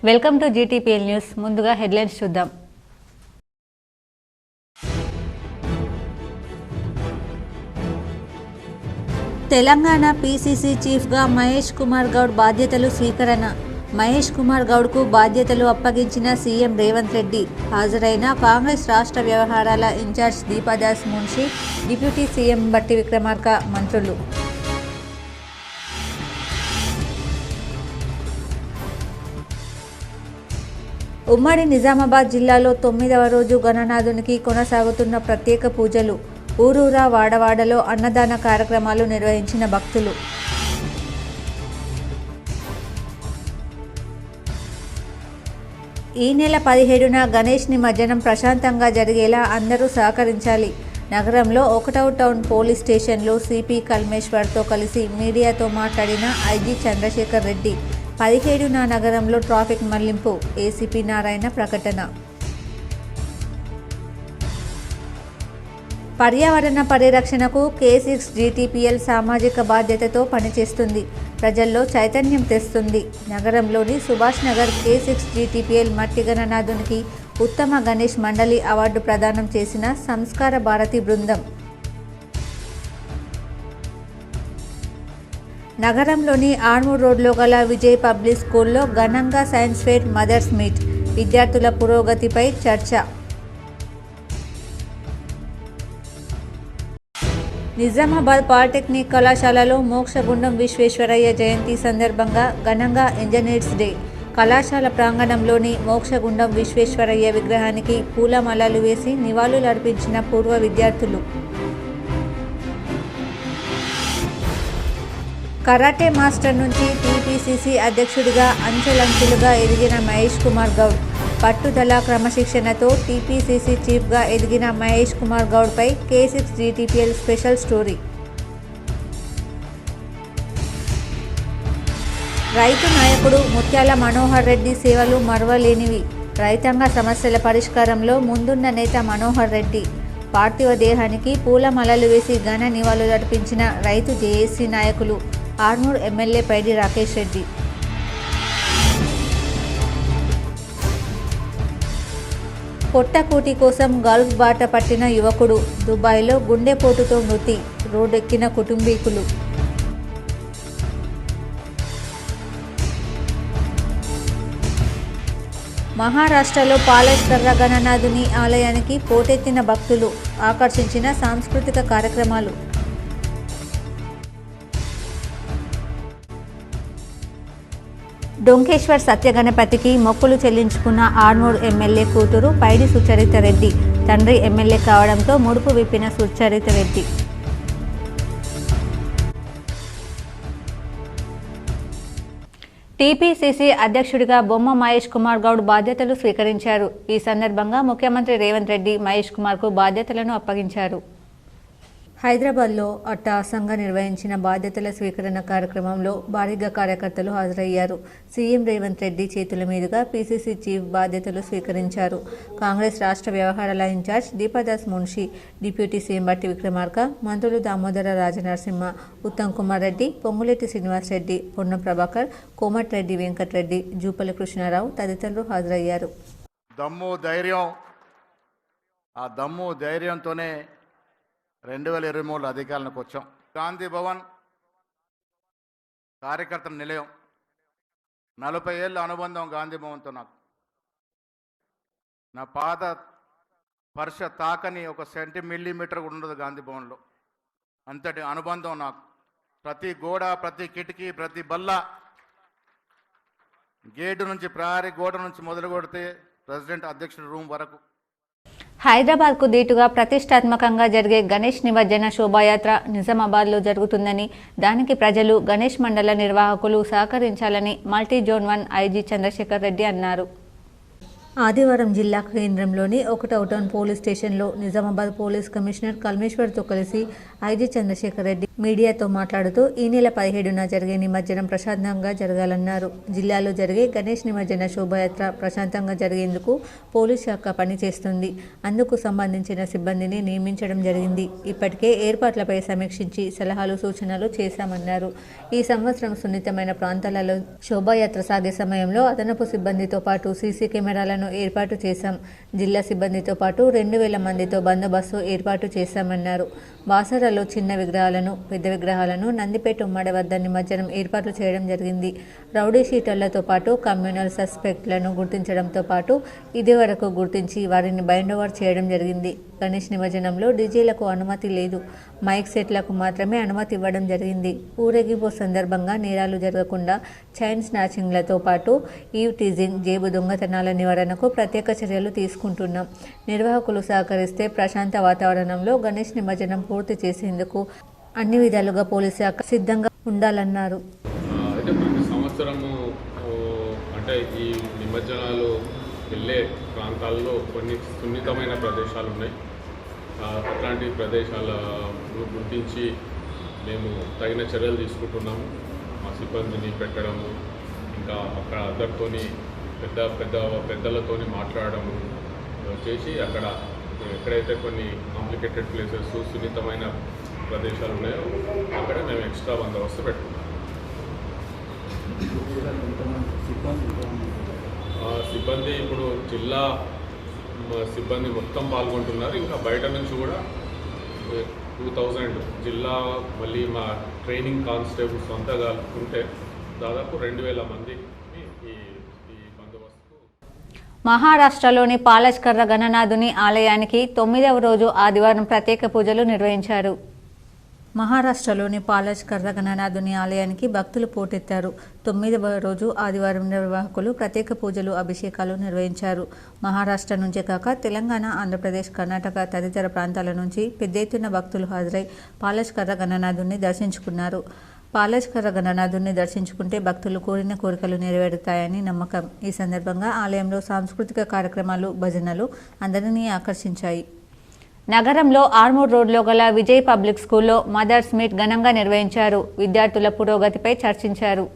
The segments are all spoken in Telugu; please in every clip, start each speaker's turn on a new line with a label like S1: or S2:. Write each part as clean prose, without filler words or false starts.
S1: Welcome to GTPL news. ముందుగా హెడ్లైన్స్ చూద్దాం. తెలంగాణ పీసీసీ చీఫ్గా మహేష్ కుమార్ గౌడ్ బాధ్యతలు స్వీకరణ. మహేష్ కుమార్ గౌడ్కు బాధ్యతలు అప్పగించిన సీఎం రేవంత్ రెడ్డి. హాజరైన కాంగ్రెస్ రాష్ట్ర వ్యవహారాల in charge Deepadas Munshi, deputy CM Bhatti Vikramarka, మంత్రులు. ఉమ్మడి నిజామాబాద్ జిల్లాలో 9వ రోజు గణనాథునికి కొనసాగుతున్న ప్రత్యేక పూజలు. ఊరూరా వాడవాడలో అన్నదాన కార్యక్రమాలు నిర్వహించిన భక్తులు. ఈ నెల 17న గణేష్ నిమజ్జనం ప్రశాంతంగా జరిగేలా అందరూ సహకరించాలి. నగరంలో 1వ టౌన్ పోలీస్ స్టేషన్లో సిపి కల్మేశ్వర్తో కలిసి మీడియాతో మాట్లాడిన ఐజీ చంద్రశేఖర్ రెడ్డి. 17న నగరంలో ట్రాఫిక్ మళ్లింపు. ఏసీపీ నారాయణ ప్రకటన. పర్యావరణ పరిరక్షణకు K6 జీటీపీఎల్ సామాజిక బాధ్యతతో పనిచేస్తుంది. ప్రజల్లో చైతన్యం తెస్తుంది. నగరంలోని సుభాష్ నగర్ K6 జీటీపీఎల్ మట్టి గణనాథునికి ఉత్తమ గణేష్ మండలి అవార్డు ప్రదానం చేసిన సంస్కార భారతి బృందం. నగరంలోని ఆర్మూర్ రోడ్లో గల విజయ్ పబ్లిక్ స్కూల్లో ఘనంగా సైన్స్ ఫెయిర్, మదర్స్ మీట్. విద్యార్థుల పురోగతిపై చర్చ. నిజామాబాద్ పాలిటెక్నిక్ కళాశాలలో మోక్షగుండం విశ్వేశ్వరయ్య జయంతి సందర్భంగా ఘనంగా ఇంజనీర్స్ డే. కళాశాల ప్రాంగణంలోని మోక్షగుండం విశ్వేశ్వరయ్య విగ్రహానికి పూలమాలలు వేసి నివాళులర్పించిన పూర్వ విద్యార్థులు. కరాటే మాస్టర్ నుంచి టీపీసీసీ అధ్యక్షుడిగా అంచెలంచెలుగా ఎదిగిన మహేష్ కుమార్ గౌడ్. పట్టుదల, క్రమశిక్షణతో టీపీసీసీ చీఫ్గా ఎదిగిన మహేష్ కుమార్ గౌడ్పై K6 జీటీపీఎల్ స్పెషల్ స్టోరీ. రైతు నాయకుడు ముత్యాల మనోహర్ రెడ్డి సేవలు మరువలేనివి. రైతాంగ సమస్యల పరిష్కారంలో ముందున్న నేత మనోహర్ రెడ్డి. పార్థివ దేహానికి పూలమాలలు వేసి ఘన నివాళులర్పించిన రైతు జేఏసీ నాయకులు. ఆర్మూర్ ఎమ్మెల్యే పైడి రాకేష్ రెడ్డి. పొట్టకూటి కోసం గల్ఫ్ బాట పట్టిన యువకుడు. దుబాయ్లో గుండెపోటుతో మృతి. రోడ్డెక్కిన కుటుంబీకులు. మహారాష్ట్రలో పాలేశ్వర గణనాథుని ఆలయానికి పోటెత్తిన భక్తులు. ఆకర్షించిన సాంస్కృతిక కార్యక్రమాలు. డొంకేశ్వర్ సత్యగణపతికి మొక్కులు చెల్లించుకున్న ఆర్మూర్ ఎమ్మెల్యే కూతురు పైడి సుచరిత రెడ్డి. తండ్రి ఎమ్మెల్యే కావడంతో ముడుపు విప్పిన సుచరిత రెడ్డి. టీపీసీసీ అధ్యక్షుడిగా బొమ్మ మహేష్ కుమార్ గౌడ్ బాధ్యతలు స్వీకరించారు. ఈ సందర్భంగా ముఖ్యమంత్రి రేవంత్ రెడ్డి మహేష్ కుమార్కు బాధ్యతలను అప్పగించారు. హైదరాబాద్లో అట్టహాసంగా నిర్వహించిన బాధ్యతల స్వీకరణ కార్యక్రమంలో భారీగా కార్యకర్తలు హాజరయ్యారు. సీఎం రేవంత్ రెడ్డి చేతుల మీదుగా పీసీసీ చీఫ్ బాధ్యతలు స్వీకరించారు. కాంగ్రెస్ రాష్ట్ర వ్యవహారాల in charge Deepadas Munshi, deputy CM Bhatti Vikramarka, మంత్రులు దామోదర రాజనరసింహ, ఉత్తమ్ కుమార్ రెడ్డి, పొంగులేటి శ్రీనివాస్ రెడ్డి, పొన్నం ప్రభాకర్, కోమటిరెడ్డి వెంకటరెడ్డి, జూపల్లి కృష్ణారావు తదితరులు హాజరయ్యారు.
S2: దమ్ము ధైర్యంతోనే 2023 అధికారంలోకి వచ్చాం. గాంధీ భవన్ కార్యకర్తల నిలయం. 40 ఏళ్ళ అనుబంధం గాంధీ భవన్తో. నాకు నా పాద స్పర్శ తాకని ఒక సెంటీమీటర్ ఉండదు గాంధీ భవన్లో. అంతటి అనుబంధం నాకు. ప్రతి గోడ, ప్రతి కిటికీ, ప్రతి బల్ల, గేటు నుంచి, ప్రహరీ గోడ నుంచి మొదలు కొడితే ప్రెసిడెంట్ అధ్యక్షుడి రూమ్ వరకు.
S1: హైదరాబాద్కు దీటుగా ప్రతిష్టాత్మకంగా జరిగే గణేష్ నిమజ్జన శోభాయాత్ర నిజామాబాద్లో జరుగుతుందని, దానికి ప్రజలు, గణేష్ మండల నిర్వాహకులు సహకరించాలని multi zone 1 IG Chandrashekar Reddy అన్నారు. ఆదివారం జిల్లా కేంద్రంలోని 1వ టౌన్ పోలీస్ స్టేషన్లో నిజామాబాద్ పోలీస్ కమిషనర్ కల్మేశ్వర్తో కలిసి ఐజీ చంద్రశేఖర్ రెడ్డి మీడియాతో మాట్లాడుతూ ఈ నెల 17న జరిగే నిమజ్జనం ప్రశాంతంగా జరగాలన్నారు. జిల్లాలో జరిగే గణేష్ నిమజ్జన శోభాయాత్ర ప్రశాంతంగా జరిగేందుకు పోలీస్ శాఖ పనిచేస్తుంది. అందుకు సంబంధించిన సిబ్బందిని నియమించడం జరిగింది. ఇప్పటికే ఏర్పాట్లపై సమీక్షించి సలహాలు సూచనలు చేశామన్నారు. ఈ సంవత్సరం సున్నితమైన ప్రాంతాలలో శోభాయాత్ర సాగే సమయంలో అదనపు సిబ్బందితో పాటు సీసీ కెమెరాలను ఏర్పాటు చేశాం. జిల్లా సిబ్బందితో పాటు 2000 మందితో బందోబస్తు ఏర్పాటు చేశామన్నారు. బాసరలో చిన్న విగ్రహాలను, పెద్ద విగ్రహాలను నందిపేట ఉమ్మడి వద్ద నిమజ్జనం ఏర్పాట్లు చేయడం జరిగింది. రౌడీ షీటర్లతో పాటు కమ్యూనల్ సస్పెక్ట్లను గుర్తించడంతో పాటు ఇదివరకు గుర్తించి వారిని బైండ్ ఓవర్ చేయడం జరిగింది. గణేష్ నిమజ్జనంలో డీజేలకు అనుమతి లేదు. మైక్ సెట్లకు మాత్రమే అనుమతి ఇవ్వడం జరిగింది. ఊరేగింపు సందర్భంగా నేరాలు జరగకుండా చైన్ స్నాచింగ్లతో పాటు ఈవ్ టీజింగ్, జేబు దొంగతనాల నివారణకు ప్రత్యేక చర్యలు తీసుకుంటున్నాం. నిర్వాహకులు సహకరిస్తే ప్రశాంత వాతావరణంలో గణేష్ నిమజ్జనం పూర్తి చేసేందుకు అన్ని విధాలుగా పోలీసు శాఖ సిద్ధంగా ఉండాలన్నారు.
S3: అయితే ప్రతి సంవత్సరము అంటే ఈ నిమజ్జనాలు వెళ్ళే ప్రాంతాల్లో కొన్ని సున్నితమైన ప్రదేశాలు ఉన్నాయి. అట్లాంటి ప్రదేశాలను గుర్తించి మేము తగిన చర్యలు తీసుకుంటున్నాము. మా సిబ్బందిని పెట్టడము, ఇంకా అక్కడ అందరితోని పెద్దలతోని మాట్లాడడము చేసి అక్కడ ఎక్కడైతే కొన్ని కాంప్లికేటెడ్ ప్లేసెస్, సున్నితమైన ప్రదేశాలు ఉన్నాయో అక్కడ మేము ఎక్స్ట్రా బందోబస్తు పెట్టుకున్నాం. సిబ్బంది ఇప్పుడు జిల్లా సిబ్బంది మొత్తం పాల్గొంటున్నారు. ఇంకా బయట నుంచి కూడా 2000 జిల్లా మళ్ళీ మా ట్రైనింగ్ కానిస్టేబుల్స్ అంతా కలుపుకుంటే దాదాపు 2000 మంది ఈ బందోబస్తు.
S1: మహారాష్ట్రలోని పాలజ్కర్ర గణనాథుని ఆలయానికి 9వ రోజు ఆదివారం ప్రత్యేక పూజలు నిర్వహించారు. మహారాష్ట్రలోని పాలజ్కర్ర గణనాథుని ఆలయానికి భక్తులు పోటెత్తారు. 9వ రోజు ఆదివారం నిర్వాహకులు ప్రత్యేక పూజలు, అభిషేకాలు నిర్వహించారు. మహారాష్ట్ర నుంచే కాక తెలంగాణ, ఆంధ్రప్రదేశ్, కర్ణాటక తదితర ప్రాంతాల నుంచి పెద్ద ఎత్తున భక్తులు హాజరై పాలజ్కర్ర గణనాథుని దర్శించుకున్నారు. పాలజ్కర్ర గణనాథుని దర్శించుకుంటే భక్తులు కోరిన కోరికలు నెరవేరుతాయని నమ్మకం. ఈ సందర్భంగా ఆలయంలో సాంస్కృతిక కార్యక్రమాలు, భజనలు అందరినీ ఆకర్షించాయి. నగరంలో ఆర్మూర్ రోడ్లో గల విజయ్ పబ్లిక్ స్కూల్లో మదర్స్ మీట్ ఘనంగా నిర్వహించారు. విద్యార్థుల పురోగతిపై చర్చించారు.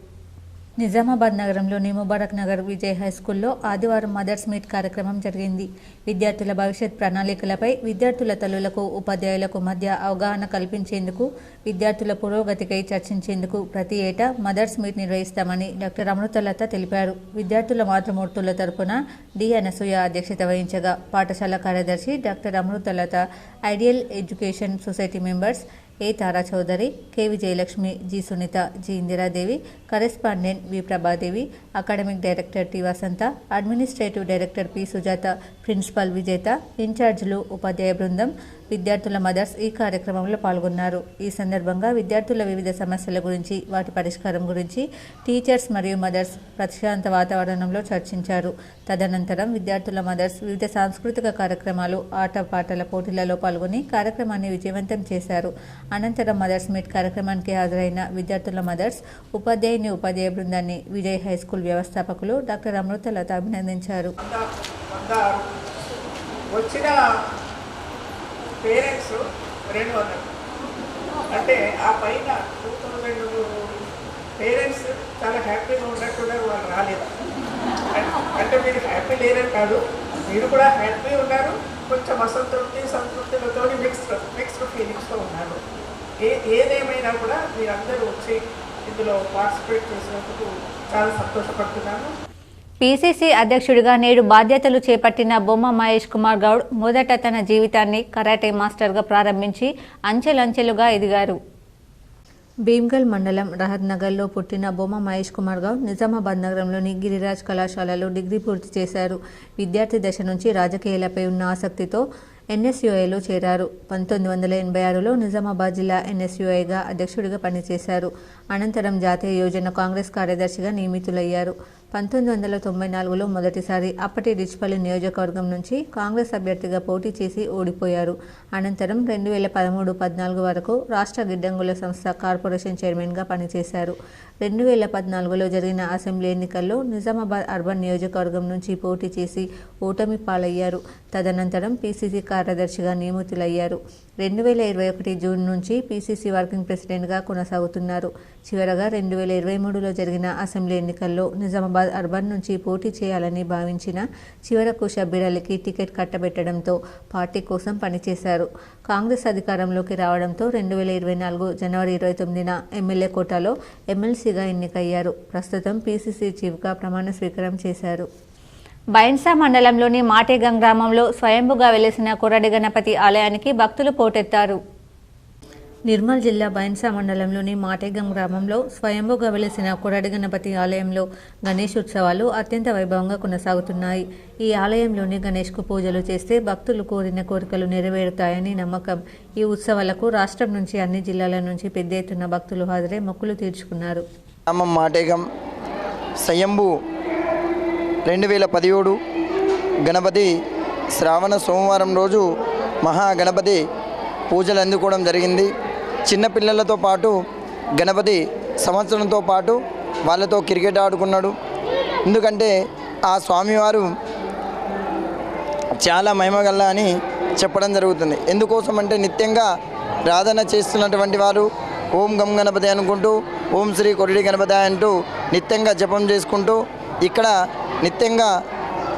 S1: నిజామాబాద్ నగరంలోని ముబారక్ నగర్ విజయ్ హై స్కూల్లో ఆదివారం మదర్స్ మీట్ కార్యక్రమం జరిగింది. విద్యార్థుల భవిష్యత్ ప్రణాళికలపై విద్యార్థుల తల్లులకు, ఉపాధ్యాయులకు మధ్య అవగాహన కల్పించేందుకు, విద్యార్థుల పురోగతికై చర్చించేందుకు ప్రతి ఏటా మదర్స్ మీట్ నిర్వహిస్తామని డాక్టర్ అమృతలత తెలిపారు. విద్యార్థుల మాతృమూర్తుల తరపున డి అనసూయ అధ్యక్షత వహించగా, పాఠశాల కార్యదర్శి doctor Amruthalatha, ideal education society members A Tara Chowdary, K Vijayalakshmi, G Sunitha, G Indiradevi, correspondent V Prabhadevi, academic director T Vasantha, administrative director P Sujatha, principal Vijetha, ఇన్ఛార్జీలు, ఉపాధ్యాయ బృందం, విద్యార్థుల మదర్స్ ఈ కార్యక్రమంలో పాల్గొన్నారు. ఈ సందర్భంగా విద్యార్థుల వివిధ సమస్యల గురించి, వాటి పరిష్కారం గురించి టీచర్స్ మరియు మదర్స్ ప్రశాంత వాతావరణంలో చర్చించారు. తదనంతరం విద్యార్థుల మదర్స్ వివిధ సాంస్కృతిక కార్యక్రమాలు, ఆటపాటల పోటీలలో పాల్గొని కార్యక్రమాన్ని విజయవంతం చేశారు. అనంతరం మదర్స్ మీట్ కార్యక్రమానికి హాజరైన విద్యార్థుల మదర్స్, ఉపాధ్యాయ బృందాన్ని విజయ్ హై స్కూల్ వ్యవస్థాపకులు డాక్టర్ అమృతలత అభినందించారు.
S4: పేరెంట్స్ 200 అంటే ఆ పైన 2000 పేరెంట్స్ చాలా హ్యాపీగా ఉన్నట్టున్నారు. వాళ్ళు రాలేదు అంటే మీరు హ్యాపీ లేరని కాదు, మీరు కూడా హ్యాపీ ఉన్నారు, కొంచెం అసంతృప్తి సంతృప్తులతో మిక్స్డ్ ఫీలింగ్స్తో ఉన్నారు. ఏదేమైనా కూడా మీరందరూ వచ్చి ఇందులో పార్టిసిపేట్ చేసినందుకు చాలా సంతోషపడుతున్నాను.
S1: పీసీసీ అధ్యక్షుడిగా నేడు బాధ్యతలు చేపట్టిన బొమ్మ మహేష్ కుమార్ గౌడ్ మొదట తన జీవితాన్ని కరాటే మాస్టర్గా ప్రారంభించి అంచెలంచెలుగా ఎదిగారు. భీమ్గల్ మండలం రహత్ నగర్లో పుట్టిన బొమ్మ మహేష్ కుమార్ గౌడ్ నిజామాబాద్ నగరంలోని గిరిరాజ్ కళాశాలలో డిగ్రీ పూర్తి చేశారు. విద్యార్థి దశ నుంచి రాజకీయాలపై ఉన్న ఆసక్తితో ఎన్ఎస్యుఐలో చేరారు. 1986లో నిజామాబాద్ జిల్లా ఎన్ఎస్యుఐగా అధ్యక్షుడిగా పనిచేశారు. అనంతరం జాతీయ యోజన కాంగ్రెస్ కార్యదర్శిగా నియమితులయ్యారు. 1994లో మొదటిసారి అప్పటి డిచ్పల్లి నియోజకవర్గం నుంచి కాంగ్రెస్ అభ్యర్థిగా పోటీ చేసి ఓడిపోయారు. అనంతరం 2013-14 వరకు రాష్ట్ర గిడ్డంగుల సంస్థ కార్పొరేషన్ చైర్మన్గా పనిచేశారు. 2014లో జరిగిన అసెంబ్లీ ఎన్నికల్లో నిజామాబాద్ అర్బన్ నియోజకవర్గం నుంచి పోటీ చేసి ఓటమి పాలయ్యారు. తదనంతరం పీసీసీ కార్యదర్శిగా నియమితులయ్యారు. 2021 జూన్ నుంచి పీసీసీ వర్కింగ్ ప్రెసిడెంట్గా కొనసాగుతున్నారు. చివరగా 2023లో జరిగిన అసెంబ్లీ ఎన్నికల్లో నిజామాబాద్ అర్బన్ నుంచి పోటీ చేయాలని భావించిన చివరకు షబ్బీర్ అలీకి టికెట్ కట్టబెట్టడంతో పార్టీ కోసం పనిచేశారు. కాంగ్రెస్ అధికారంలోకి రావడంతో 2024 జనవరి 29న ఎమ్మెల్యే కోటాలో ఎమ్మెల్సీగా ఎన్నికయ్యారు. ప్రస్తుతం పీసీసీ చీఫ్గా ప్రమాణ స్వీకారం చేశారు. బైన్సా మండలంలోని మాటేగం గ్రామంలో స్వయంభుగా వెలిసిన కొరడి గణపతి ఆలయానికి భక్తులు పోటెత్తారు. నిర్మల్ జిల్లా బైన్సా మండలంలోని మాటేగం గ్రామంలో స్వయంభుగా వెలిసిన కొరడి గణపతి ఆలయంలో గణేష్ ఉత్సవాలు అత్యంత వైభవంగా కొనసాగుతున్నాయి. ఈ ఆలయంలోని గణేష్కు పూజలు చేస్తే భక్తులు కోరిన కోరికలు నెరవేరుతాయని నమ్మకం. ఈ ఉత్సవాలకు రాష్ట్రం నుంచి అన్ని జిల్లాల నుంచి పెద్ద ఎత్తున భక్తులు హాజరై మొక్కులు తీర్చుకున్నారు.
S5: మాటేగం స్వయంభూ 2017 గణపతి శ్రావణ సోమవారం రోజు మహాగణపతి పూజలు అందుకోవడం జరిగింది. చిన్నపిల్లలతో పాటు గణపతి సంవత్సరంతో పాటు వాళ్ళతో క్రికెట్ ఆడుకున్నాడు. ఎందుకంటే ఆ స్వామివారు చాలా మహిమగల్ల అని చెప్పడం జరుగుతుంది. ఎందుకోసం అంటే నిత్యంగా ప్రార్థన చేస్తున్నటువంటి వారు ఓం గం గణపతి అనుకుంటూ ఓం శ్రీ కొరడి గణపతి అంటూ నిత్యంగా జపం చేసుకుంటూ ఇక్కడ నిత్యంగా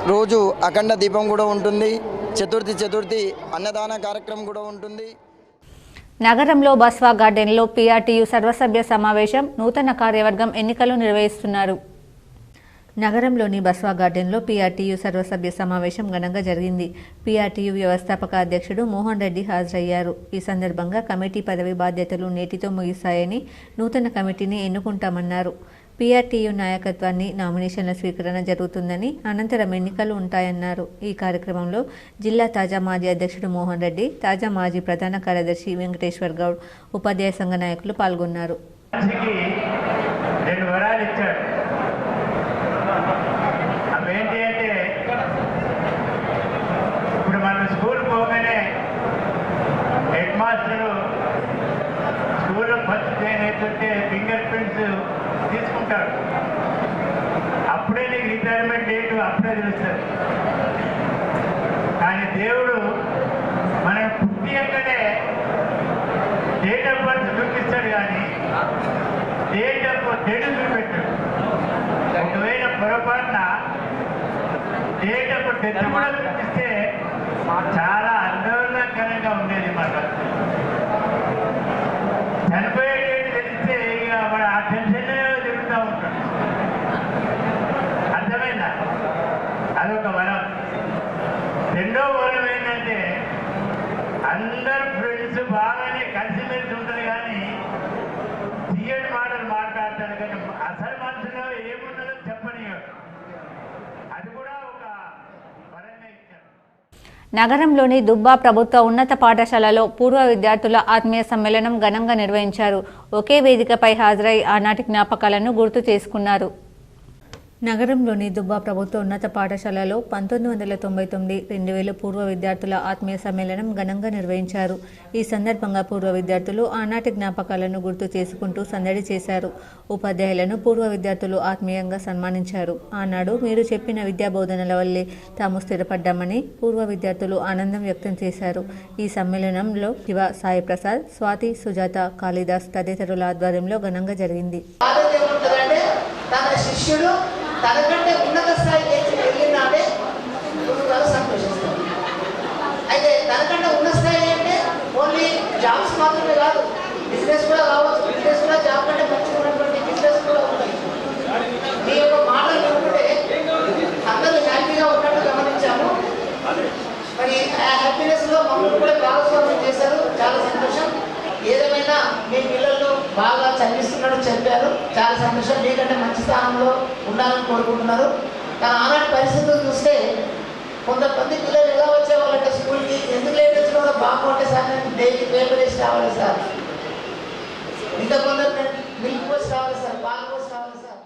S5: రోజు అఖండ దీపం కూడా ఉంటుంది. చతుర్థి అన్నదాన కార్యక్రమం కూడా ఉంటుంది.
S1: నగరంలో బస్వా గార్డెన్లో పీఆర్టీయూ సర్వసభ్య సమావేశం, నూతన కార్యవర్గం ఎన్నికలు నిర్వహిస్తున్నారు. నగరంలోని బస్వా గార్డెన్లో పీఆర్టీయూ సర్వసభ్య సమావేశం ఘనంగా జరిగింది. పీఆర్టీయూ వ్యవస్థాపక అధ్యక్షుడు మోహన్ రెడ్డి హాజరయ్యారు. ఈ సందర్భంగా కమిటీ పదవి బాధ్యతలు నేటితో ముగిశాయని, నూతన కమిటీని ఎన్నుకుంటామన్నారు. పీఆర్టీయూ నాయకత్వాన్ని నామినేషన్ల స్వీకరణ జరుగుతుందని, అనంతరం ఎన్నికలు ఉంటాయన్నారు. ఈ కార్యక్రమంలో జిల్లా తాజా మాజీ అధ్యక్షుడు మోహన్ రెడ్డి, తాజా మాజీ ప్రధాన కార్యదర్శి వెంకటేశ్వర్ గౌడ్, ఉపాధ్యాయ సంఘ నాయకులు పాల్గొన్నారు.
S6: ఫింగర్ ప్రింట్స్ తీసుకుంటారు. అప్పుడే నీకు రిటైర్మెంట్ డేట్ అప్పుడే తెలుస్తుంది. కానీ దేవుడు మనం పుట్టియంగానే డేట్ ఆఫ్ బర్త్ చూపిస్తాడు, కానీ డేట్ ఆఫ్ డేట్ చూపెట్టాడు. ఒకవేళ పొరపాటున డేట్ ఆఫ్ డెత్ కూడా చూపిస్తే చాలా ఆందోళనకరంగా ఉండేది. మాట చనిపోయే డేట్ తెలిస్తే ఇక మన ఆ టెన్షన్ తిరుగుతూ ఉంటాడు. అర్థమైందా? అదొక వరం. రెండో వరం ఏంటంటే అందరు ఫ్రెండ్స్ బాగానే కలిసిమెలిసి ఉంటారు, కానీ తీయని మాటలు మాట్లాడతారు, కానీ అసలు మనసులో ఏమున్నదో చెప్పని. అది కూడా ఒక వరంగా ఇచ్చారు.
S1: నగరంలోని దుబ్బా ప్రభుత్వ ఉన్నత పాఠశాలలో పూర్వ విద్యార్థుల ఆత్మీయ సమ్మేళనం ఘనంగా నిర్వహించారు. ఒకే వేదికపై హాజరై ఆనాటి జ్ఞాపకాలను గుర్తు చేసుకున్నారు. నగరంలోని దుబ్బా ప్రభుత్వ ఉన్నత పాఠశాలలో 1999-2000 పూర్వ విద్యార్థుల ఆత్మీయ సమ్మేళనం ఘనంగా నిర్వహించారు. ఈ సందర్భంగా పూర్వ విద్యార్థులు ఆనాటి జ్ఞాపకాలను గుర్తు చేసుకుంటూ సందడి చేశారు. ఉపాధ్యాయులను పూర్వ విద్యార్థులు ఆత్మీయంగా సన్మానించారు. ఆనాడు మీరు చెప్పిన విద్యా బోధనల వల్లే తాము స్థిరపడ్డామని పూర్వ విద్యార్థులు ఆనందం వ్యక్తం చేశారు. ఈ సమ్మేళనంలో శివ, సాయి ప్రసాద్, స్వాతి, సుజాత, కాళిదాస్ తదితరుల ఆధ్వర్యంలో ఘనంగా జరిగింది.
S7: తనకంటే ఉన్నత స్థాయికి వెళ్ళినాడే గురువుగారు సంతోషిస్తారు. అయితే తనకంటే ఉన్న స్థాయి అంటే ఓన్లీ జాబ్స్ మాత్రమే కాదు, బిజినెస్ కూడా కావచ్చు. బిజినెస్ కూడా జాబ్ కంటే మంచిగా ఉన్నటువంటి బిజినెస్ కూడా ఉన్నాయి. మీ యొక్క మాటలు వింటుంటే అందరూ హ్యాపీగా ఉన్నట్టు గమనించాము. మరి ఆ హ్యాపీనెస్లో మమ్మల్ని కూడా భాగస్వామ్యం చేశారు. చాలా సంతోషం. ఏదేమైనా మీ పిల్లలు బాగా చదివిస్తున్నాడు చెప్పారు, చాలా సంతోషం. మీకంటే మంచి స్థానంలో ఉండాలని కోరుకుంటున్నారు. కానీ ఆనాటి పరిస్థితులు చూస్తే కొంతమంది పిల్లలు ఎలా వచ్చేవాళ్ళంటే స్కూల్కి ఎందుకు లేట్ వచ్చినా బాగు అంటే సార్ నేను డైలీ పేపర్ వేసి రావాలి సార్, ఇంకా కొందరు మిల్క్ పోసి రావాలి సార్, పాలు పోసి రావాలి సార్.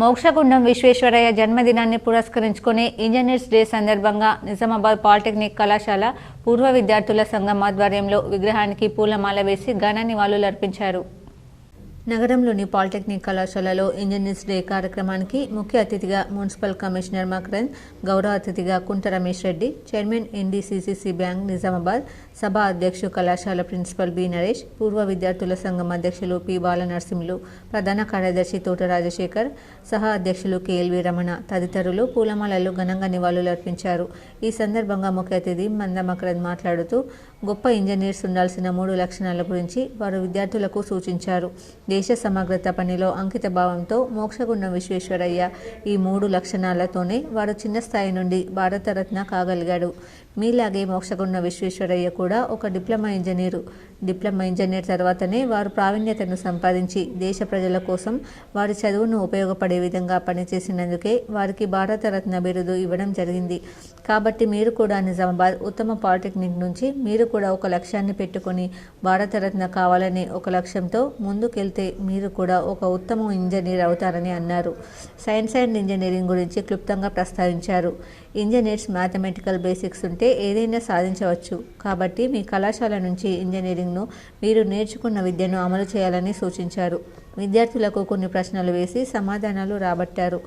S1: మోక్షగుండం విశ్వేశ్వరయ్య జన్మదినాన్ని పురస్కరించుకుని ఇంజనీర్స్ డే సందర్భంగా నిజామాబాద్ పాలిటెక్నిక్ కళాశాల పూర్వ విద్యార్థుల సంఘం ఆధ్వర్యంలో విగ్రహానికి పూలమాల వేసి ఘన నివాళులర్పించారు. నగరంలోని పాలిటెక్నిక్ కళాశాలలో ఇంజనీర్స్ డే కార్యక్రమానికి ముఖ్య అతిథిగా మున్సిపల్ కమిషనర్ మకరంద్, గౌరవ అతిథిగా కుంట Ramesh Reddy, chairman NDCCC bank Nizamabad, సభ అధ్యక్షుడు కళాశాల ప్రిన్సిపల్ బి నరేష్, పూర్వ విద్యార్థుల సంఘం అధ్యక్షులు పి బాలనరసింహులు, ప్రధాన కార్యదర్శి తోట రాజశేఖర్, సహ అధ్యక్షులు KLV రమణ తదితరులు పూలమాలలు ఘనంగా నివాళులర్పించారు. ఈ సందర్భంగా ముఖ్య అతిథి మంద మకరంద్ మాట్లాడుతూ గొప్ప ఇంజనీర్స్ ఉండాల్సిన 3 లక్షణాల గురించి వారు విద్యార్థులకు సూచించారు. దేశ సమగ్రత పనిలో అంకిత భావంతో మోక్షగుండం విశ్వేశ్వరయ్య ఈ 3 లక్షణాలతోనే వారు చిన్న స్థాయి నుండి భారతరత్న కాగలిగాడు. మీలాగే మోక్షగుండం విశ్వేశ్వరయ్య కూడా ఒక డిప్లొమా ఇంజనీరు. డిప్లొమా ఇంజనీర్ తర్వాతనే వారు ప్రావీణ్యతను సంపాదించి దేశ ప్రజల కోసం వారి చదువును ఉపయోగపడే విధంగా పనిచేసినందుకే వారికి భారతరత్న బిరుదు ఇవ్వడం జరిగింది. కాబట్టి మీరు కూడా నిజామాబాద్ ఉత్తమ పాలిటెక్నిక్ నుంచి మీరు కూడా ఒక లక్ష్యాన్ని పెట్టుకొని భారతరత్న కావాలనే ఒక లక్ష్యంతో ముందుకెళ్తే మీరు కూడా ఒక ఉత్తమ ఇంజనీర్ అవుతారని అన్నారు. సైన్స్ అండ్ ఇంజనీరింగ్ గురించి క్లుప్తంగా ప్రస్తావించారు. ఇంజనీర్స్ మ్యాథమెటికల్ బేసిక్స్ ఉంటే ఏదైనా సాధించవచ్చు. కాబట్టి మీ కళాశాల నుంచి ఇంజనీరింగ్ను మీరు నేర్చుకున్న విద్యను అమలు చేయాలని సూచించారు. విద్యార్థులకు కొన్ని ప్రశ్నలు వేసి సమాధానాలు రాబట్టారు.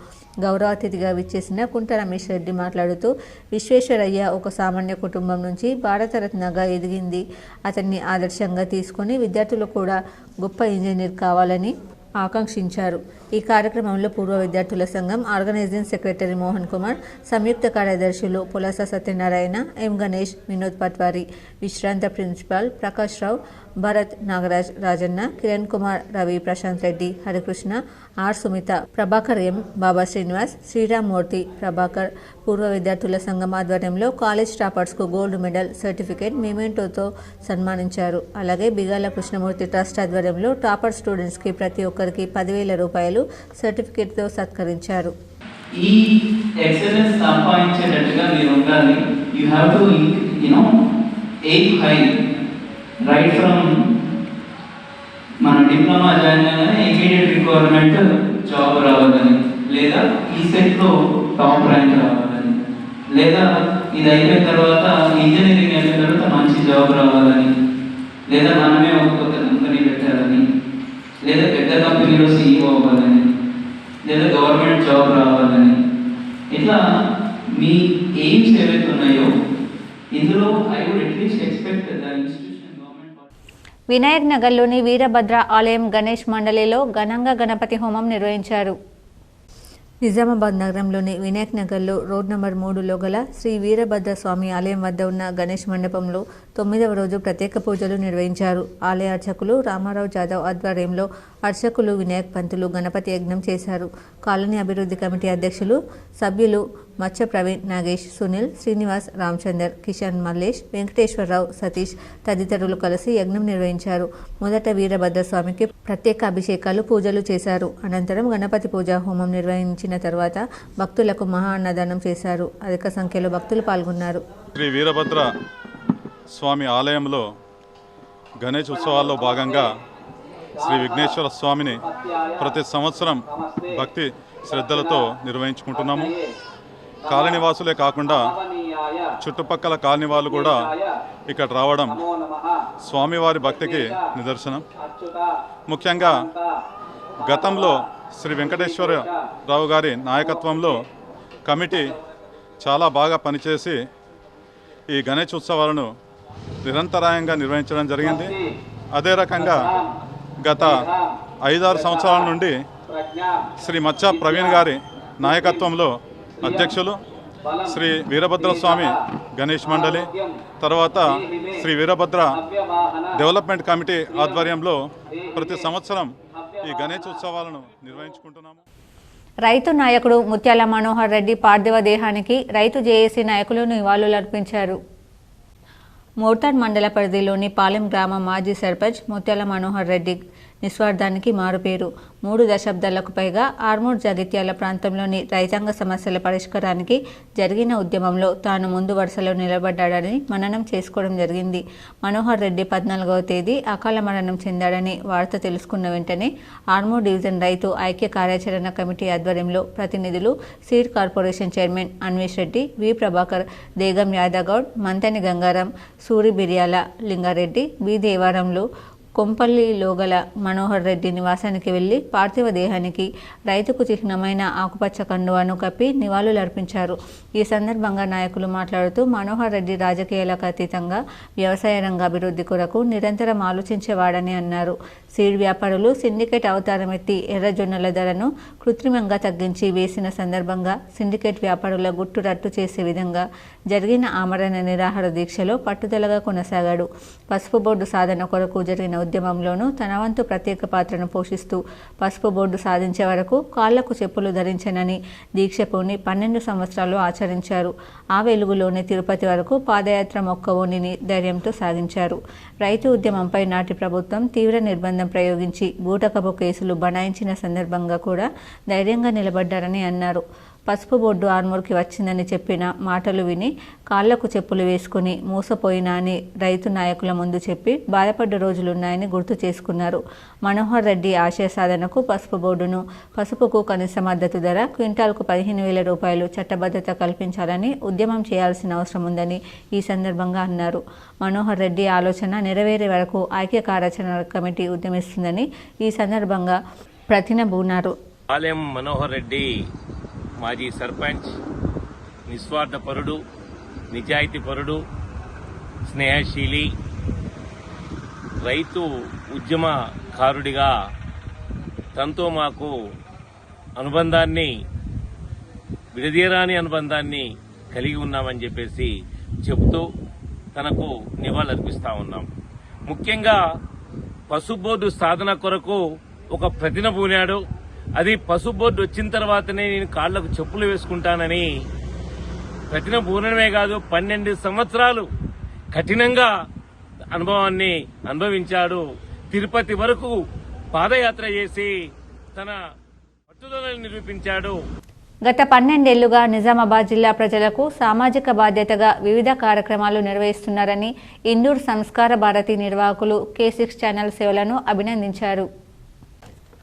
S1: గౌరవ అతిథిగా విచ్చేసిన కుంట రమేష్ రెడ్డి మాట్లాడుతూ విశ్వేశ్వరయ్య ఒక సామాన్య కుటుంబం నుంచి భారతరత్నగా ఎదిగింది. అతన్ని ఆదర్శంగా తీసుకొని విద్యార్థులు కూడా గొప్ప ఇంజనీర్ కావాలని ఆకాంక్షించారు. ఈ కార్యక్రమంలో పూర్వ విద్యార్థుల సంఘం ఆర్గనైజింగ్ సెక్రటరీ మోహన్ కుమార్, సంయుక్త కార్యదర్శులు పులస సత్యనారాయణ, M గణేష్, వినోద్ పట్వారి, విశ్రాంత ప్రిన్సిపాల్ ప్రకాష్ రావు, భరత్, నాగరాజ్, రాజన్న, కిరణ్ కుమార్, రవి, ప్రశాంత్ రెడ్డి, హరికృష్ణ, R సుమిత, ప్రభాకర్ M, బాబా శ్రీనివాస్, శ్రీరామ్ మూర్తి, ప్రభాకర్, పూర్వ విద్యార్థుల సంఘం ఆధ్వర్యంలో కాలేజ్ టాపర్స్కు గోల్డ్ మెడల్, సర్టిఫికేట్, మెమెంటోతో సన్మానించారు. అలాగే బిగాల కృష్ణమూర్తి ట్రస్ట్ ఆధ్వర్యంలో టాపర్ స్టూడెంట్స్కి ప్రతి ఒక్కరికి 10,000 రూపాయలు సర్టిఫికేట్తో సత్కరించారు.
S8: ఈ ఎక్సలెన్స్ సంపాదించేటట్టుగా మీరు ఉండాలి. You have to aim high. Right from మన డిప్లొమా జాయిన్ అయినా ఇమీడియట్ రిక్వైర్మెంట్ జాబ్ రావాలని, లేదా ఈ సెట్లో టాప్ ర్యాంక్ రావాలని, లేదా ఇది అయిపోయిన తర్వాత ఇంజనీరింగ్ అయిపోయిన తర్వాత మంచి జాబ్ రావాలని, లేదా మనమే ఒక కొత్త కంపెనీ పెట్టాలని, లేదా పెద్ద కంపెనీలో CEO అవ్వాలని, లేదా గవర్నమెంట్ జాబ్ రావాలని, ఇట్లా మీ ఎయిమ్స్ ఏవైతే ఉన్నాయో ఇందులో I would at least expect the institution government.
S1: Vinayak నగర్లోని వీరభద్ర ఆలయం గణేష్ మండలిలో ఘనంగా గణపతి హోమం నిర్వహించారు. నిజామాబాద్ నగరంలోని వినాయక్ నగర్లో రోడ్ నంబర్ 3లో గల శ్రీ వీరభద్ర స్వామి ఆలయం వద్ద ఉన్న గణేష్ మండపంలో 9వ రోజు ప్రత్యేక పూజలు నిర్వహించారు. ఆలయ అర్చకులు రామారావు జాదవ్ ఆధ్వర్యంలో అర్చకులు వినాయక్ పంతులు గణపతి యజ్ఞం చేశారు. కాలనీ అభివృద్ధి కమిటీ అధ్యక్షులు సభ్యులు మచ్చ ప్రవీణ్, నాగేష్, సునీల్, శ్రీనివాస్, రామచందర్, కిషన్, మల్లేష్, వెంకటేశ్వరరావు, సతీష్ తదితరులు కలిసి యజ్ఞం నిర్వహించారు. మొదట వీరభద్ర స్వామికి ప్రత్యేక అభిషేకాలు, పూజలు చేశారు. అనంతరం గణపతి పూజా హోమం నిర్వహించిన తర్వాత భక్తులకు మహా అన్నదానం చేశారు. అధిక సంఖ్యలో భక్తులు పాల్గొన్నారు.
S9: శ్రీ వీరభద్ర స్వామి ఆలయంలో గణేష్ ఉత్సవాల్లో భాగంగా శ్రీ విఘ్నేశ్వర స్వామిని ప్రతి సంవత్సరం భక్తి శ్రద్ధలతో నిర్వహించుకుంటున్నాము. కాలనీవాసులే కాకుండా చుట్టుపక్కల కాలనీ వాళ్ళు కూడా ఇక్కడ రావడం స్వామివారి భక్తికి నిదర్శనం. ముఖ్యంగా గతంలో శ్రీ వెంకటేశ్వరరావు గారి నాయకత్వంలో కమిటీ చాలా బాగా పనిచేసి ఈ గణేష్ ఉత్సవాలను నిరంతరాయంగా నిర్వహించడం జరిగింది. అదే రకంగా గత 5-6 సంవత్సరాల నుండి శ్రీ మచ్చ ప్రవీణ్ గారి నాయకత్వంలో అధ్యక్షులు శ్రీ వీరభద్రస్వామి గణేష్ మండలి, తర్వాత శ్రీ వీరభద్ర డెవలప్మెంట్ కమిటీ ఆధ్వర్యంలో ప్రతి సంవత్సరం ఈ గణేష్ ఉత్సవాలను నిర్వహించుకుంటున్నాము.
S1: రైతు నాయకుడు ముత్యాల మనోహర్ రెడ్డి పార్థివ దేహానికి రైతు జేఏసీ నాయకులు నివాళులర్పించారు. మోర్తాడ్ మండల పరిధిలోని పాలెం గ్రామ మాజీ సర్పంచ్ ముత్యాల మనోహర్ రెడ్డి నిస్వార్థానికి మారుపేరు. 3 దశాబ్దాలకు పైగా ఆర్మూర్ జగిత్యాల ప్రాంతంలోని రైతాంగ సమస్యల పరిష్కారానికి జరిగిన ఉద్యమంలో తాను ముందు వరుసలో నిలబడ్డాడని మననం చేసుకోవడం జరిగింది. మనోహర్ రెడ్డి 14వ తేదీ అకాల మరణం చెందాడని వార్త తెలుసుకున్న వెంటనే ఆర్మూర్ డివిజన్ రైతు ఐక్య కార్యాచరణ కమిటీ ఆధ్వర్యంలో ప్రతినిధులు, seed corporation chairman Anvesh Reddy, V Prabhakar, Degam Yadagoud, Manthani Gangaram, Suri Biryala Lingareddy, B దేవారంలు, కొంపల్లిలో గల మనోహర్ రెడ్డి నివాసానికి వెళ్లి పార్థివ దేహానికి రైతుకు చిహ్నమైన ఆకుపచ్చ కండువాను కప్పి నివాళులర్పించారు. ఈ సందర్భంగా నాయకులు మాట్లాడుతూ మనోహర్ రెడ్డి రాజకీయాలకు అతీతంగా వ్యవసాయ రంగ అభివృద్ధి కొరకు నిరంతరం ఆలోచించేవాడని అన్నారు. సీడ్ వ్యాపారులు సిండికేట్ అవతారం ఎత్తి ఎర్రజొన్నల ధరను కృత్రిమంగా తగ్గించి వేసిన సందర్భంగా సిండికేట్ వ్యాపారుల గుట్టు రట్టు చేసే విధంగా జరిగిన ఆమరణ నిరాహార దీక్షలో పట్టుదలగా కొనసాగాడు. పసుపు బోర్డు సాధన కొరకు జరిగిన ఉద్యమంలోనూ తన వంతు ప్రత్యేక పాత్రను పోషిస్తూ పసుపు బోర్డు సాధించే వరకు కాళ్లకు చెప్పులు ధరించనని దీక్ష పూని 12 సంవత్సరాలు ఆచరించారు. ఆ వెలుగులోనే తిరుపతి వరకు పాదయాత్ర మొక్కవోనిని ధైర్యంతో సాగించారు. రైతు ఉద్యమంపై నాటి ప్రభుత్వం తీవ్ర నిర్బంధం ప్రయోగించి బూటకపు కేసులు బనాయించిన సందర్భంగా కూడా ధైర్యంగా నిలబడ్డారని అన్నారు. పసుపు బోర్డు ఆర్మూర్కి వచ్చిందని చెప్పిన మాటలు విని కాళ్లకు చెప్పులు వేసుకుని మోసపోయినా అని రైతు నాయకుల ముందు చెప్పి బాధపడ్డ రోజులున్నాయని గుర్తు చేసుకున్నారు. మనోహర్ రెడ్డి ఆశయ సాధనకు పసుపు బోర్డును పసుపుకు కనీస మద్దతు ధర క్వింటాల్కు 15,000 రూపాయలు చట్టబద్ధత కల్పించాలని ఉద్యమం చేయాల్సిన అవసరం ఉందని ఈ సందర్భంగా అన్నారు. మనోహర్ రెడ్డి ఆలోచన నెరవేరే వరకు ఐక్య కార్యాచరణ కమిటీ ఉద్యమిస్తుందని ఈ సందర్భంగా ప్రతినబూనారు.
S10: ఆలయం మనోహర్ రెడ్డి మాజీ సర్పంచ్, నిస్వార్థపరుడు, నిజాయితీపరుడు, స్నేహశీలి, రైతు ఉద్యమకారుడిగా తనతో మాకు అనుబంధాన్ని, విడదీయరాని అనుబంధాన్ని కలిగి ఉన్నామని చెప్పేసి చెబుతూ తనకు నివాళులర్పిస్తా ఉన్నాం. ముఖ్యంగా పసుపు బోర్డు సాధన కొరకు ఒక ప్రతిన పూనాడు. అది పసుపు బోర్డు వచ్చిన తర్వాతనే నేను కాళ్లకు చెప్పులు వేసుకుంటానని ప్రతిన పూనడమే కాదు, 12 సంవత్సరాలు కఠినంగా అనుభవాన్ని అనుభవించాడు. తిరుపతి వరకు పాదయాత్ర చేసి తన పట్టుదలను నిరూపించాడు.
S1: గత 12 ఏళ్లుగా నిజామాబాద్ జిల్లా ప్రజలకు సామాజిక బాధ్యతగా వివిధ కార్యక్రమాలు నిర్వహిస్తున్నారని ఇందూర్ సంస్కార భారతి నిర్వాహకులు K6 ఛానల్ సేవలను అభినందించారు.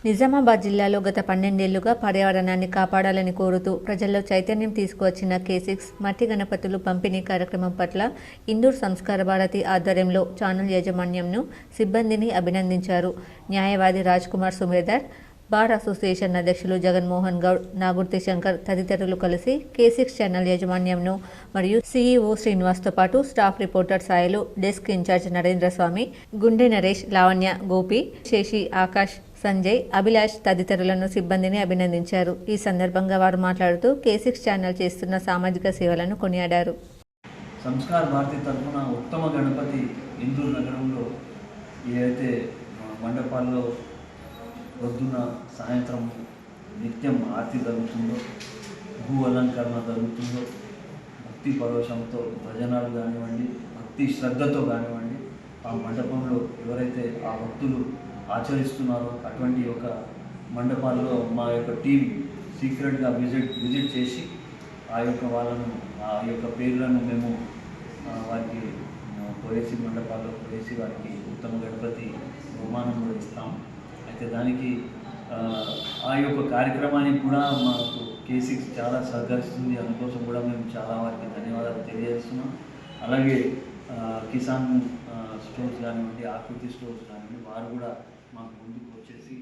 S1: నిజామాబాద్ జిల్లాలో గత 12 ఏళ్లుగా పర్యావరణాన్ని కాపాడాలని కోరుతూ ప్రజల్లో చైతన్యం తీసుకువచ్చిన K6 మట్టి గణపతులు పంపిణీ కార్యక్రమం పట్ల ఇందూర్ సంస్కార భారతి ఆధ్వర్యంలో ఛానల్ యాజమాన్యంను, సిబ్బందిని అభినందించారు. న్యాయవాది రాజ్ కుమార్ సుమేదర్, బార్ అసోసియేషన్ అధ్యక్షులు జగన్మోహన్ గౌడ్, నాగుర్తి శంకర్ తదితరులు కలిసి K6 ఛానల్ యాజమాన్యంను మరియు CEO శ్రీనివాస్తో పాటు staff reporter Sailu, desk in charge Narendra Swamy, Gunde Naresh, Lavanya, Gopi, Sesh, Akash, Sanjay, Abhilash తదితరులను సిబ్బందిని అభినందించారు. ఈ సందర్భంగా వారు మాట్లాడుతూ K6 ఛానల్ చేస్తున్న సామాజిక సేవలను కొనియాడారు.
S11: సంస్కార భారతి తరఫున ఉత్తమ గణపతి ఇందూరు నగరంలో ఏదైతే మండపాల్లో పొద్దున సాయంత్రం నిత్యం ఆరతి జరుగుతుందో, భూ అలంకరణ జరుగుతుందో, భక్తి పరోషంతో భజనాలు కానివ్వండి, భక్తి శ్రద్ధతో కానివ్వండి, ఆ మండపంలో ఎవరైతే ఆ భక్తులు ఆచరిస్తున్నారో అటువంటి ఒక మండపాల్లో మా యొక్క టీం సీక్రెట్గా విజిట్ చేసి ఆ యొక్క పేర్లను మేము వారికి పోయేసి మండపాల్లో పోయేసి వారికి ఉత్తమ గణపతి బహుమానం కూడా ఇస్తాం. అయితే దానికి ఆ యొక్క కార్యక్రమానికి కూడా మాకు K6 చాలా సహకరిస్తుంది. అందుకోసం కూడా మేము చాలా వారికి ధన్యవాదాలు తెలియజేస్తున్నాం. అలాగే కిసాన్ స్టోర్స్ కానివ్వండి, ఆకృతి స్టోర్స్ కానివ్వండి, వారు కూడా మాకు ముందుకు వచ్చేసి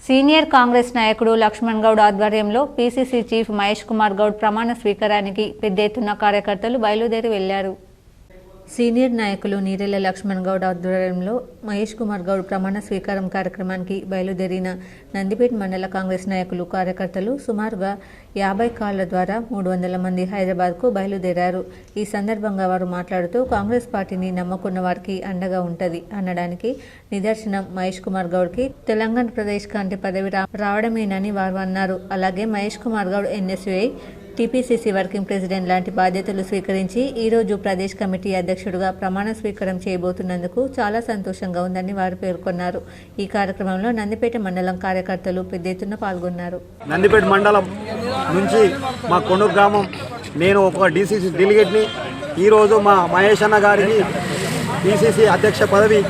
S1: సీనియర్ కాంగ్రెస్ నాయకుడు లక్ష్మణ్ గౌడ్ ఆధ్వర్యంలో PCC చీఫ్ మహేష్ కుమార్ గౌడ్ ప్రమాణ స్వీకారానికి పెద్ద ఎత్తున కార్యకర్తలు బయలుదేరి వెళ్లారు. సీనియర్ నాయకులు నీరెళ్ల లక్ష్మణ్ గౌడ్ ఆధ్వర్యంలో మహేష్ కుమార్ గౌడ్ ప్రమాణ స్వీకారం కార్యక్రమానికి బయలుదేరిన నందిపేట మండల కాంగ్రెస్ నాయకులు, కార్యకర్తలు సుమారుగా 50 కార్ల ద్వారా 300 మంది హైదరాబాద్కు బయలుదేరారు. ఈ సందర్భంగా వారు మాట్లాడుతూ కాంగ్రెస్ పార్టీని నమ్ముకున్న వారికి అండగా ఉంటది అనడానికి నిదర్శనం మహేష్ కుమార్ గౌడ్కి తెలంగాణ ప్రదేశ్ కమిటీ పదవి రావడమేనని వారు అన్నారు. అలాగే Mahesh Kumar Goud NSUI TPCC working president లాంటి బాధ్యతలు స్వీకరించి ఈరోజు ప్రదేశ్ కమిటీ అధ్యక్షుడిగా ప్రమాణ స్వీకారం చేయబోతున్నందుకు చాలా సంతోషంగా ఉందని వారు పేర్కొన్నారు. ఈ కార్యక్రమంలో నందిపేట మండలం కార్యకర్తలు పెద్ద ఎత్తున పాల్గొన్నారు.
S12: నందిపేట మండలం నుంచి మా కొండూరు గ్రామం, నేను ఒక DCC డెలిగేట్ని. ఈరోజు మా మహేష్ అన్న గారికి PCC అధ్యక్ష పదవి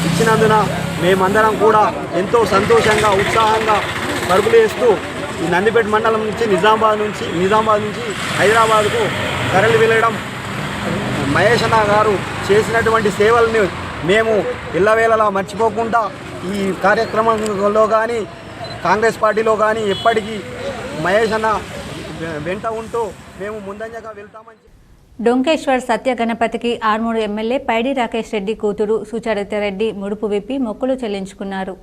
S12: ఇచ్చినందున మేమందరం కూడా ఎంతో సంతోషంగా, ఉత్సాహంగా పరుగులు వేస్తూ ఈ నందిపేట మండలం నుంచి నిజామాబాద్ నుంచి హైదరాబాద్కు తరలి వెళ్ళడం, మహేష్ అన్న గారు చేసినటువంటి సేవల్ని మేము ఎల్లవేళలా మర్చిపోకుండా ఈ కార్యక్రమంలో కానీ కాంగ్రెస్ పార్టీలో కానీ ఎప్పటికీ మహేష్ అన్న వెంట ఉంటూ మేము ముందంజగా వెళ్తామని.
S1: డొంకేశ్వర్ సత్య గణపతికి ఆర్మూరు ఎమ్మెల్యే పైడి రాకేష్ రెడ్డి కూతురు సుచరిత రెడ్డి ముడుపు విప్పి మొక్కులు చెల్లించుకున్నారు.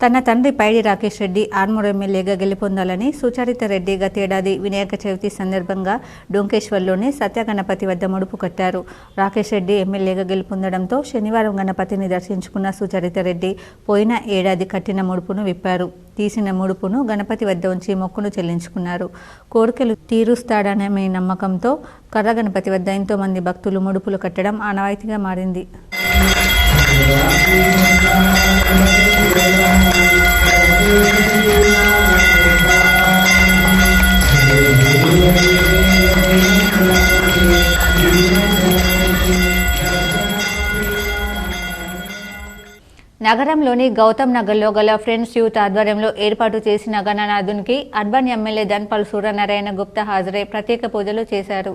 S1: తన తండ్రి పైడి రాకేష్ రెడ్డి ఆర్మూరు ఎమ్మెల్యేగా గెలుపొందాలని సుచరిత రెడ్డి గతేడాది వినాయక చవితి సందర్భంగా డొంకేశ్వర్లోని సత్య గణపతి వద్ద ముడుపు కట్టారు. రాకేష్ రెడ్డి ఎమ్మెల్యేగా గెలుపొందడంతో శనివారం గణపతిని దర్శించుకున్న సుచరిత రెడ్డి పోయిన ఏడాది కట్టిన ముడుపును విప్పారు. తీసిన ముడుపును గణపతి వద్ద ఉంచి మొక్కును చెల్లించుకున్నారు. కోరికలు తీరుస్తాడనే నమ్మకంతో కర్ర గణపతి వద్ద ఎంతో మంది భక్తులు ముడుపులు కట్టడం ఆనవాయితీగా మారింది. నగరంలోని గౌతమ్ నగర్లో గల ఫ్రెండ్స్ యూత్ ఆధ్వర్యంలో ఏర్పాటు చేసిన గణనాథునికి అర్బన్ ఎమ్మెల్యే ధన్పాల్ సూర్యనారాయణ గుప్తా హాజరై ప్రత్యేక పూజలు చేశారు.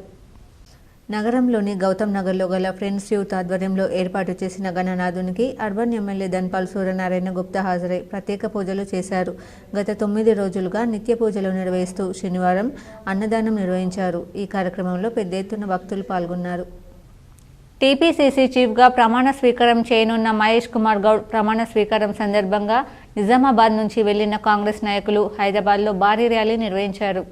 S1: నగరంలోని గౌతమ్ నగర్లో గల ఫ్రెండ్స్ యూత్ ఆధ్వర్యంలో ఏర్పాటు చేసిన గణనాథునికి అర్బన్ ఎమ్మెల్యే ధన్పాల్ సూర్యనారాయణ గుప్తా హాజరై ప్రత్యేక పూజలు చేశారు. గత 9 రోజులుగా నిత్య పూజలు నిర్వహిస్తూ శనివారం అన్నదానం నిర్వహించారు. ఈ కార్యక్రమంలో పెద్ద ఎత్తున భక్తులు పాల్గొన్నారు. టీపీసీసీ చీఫ్గా ప్రమాణ స్వీకారం చేయనున్న మహేష్ కుమార్ గౌడ్ ప్రమాణ స్వీకారం సందర్భంగా నిజామాబాద్ నుంచి వెళ్లిన కాంగ్రెస్ నాయకులు హైదరాబాద్లో భారీ ర్యాలీ నిర్వహించారు.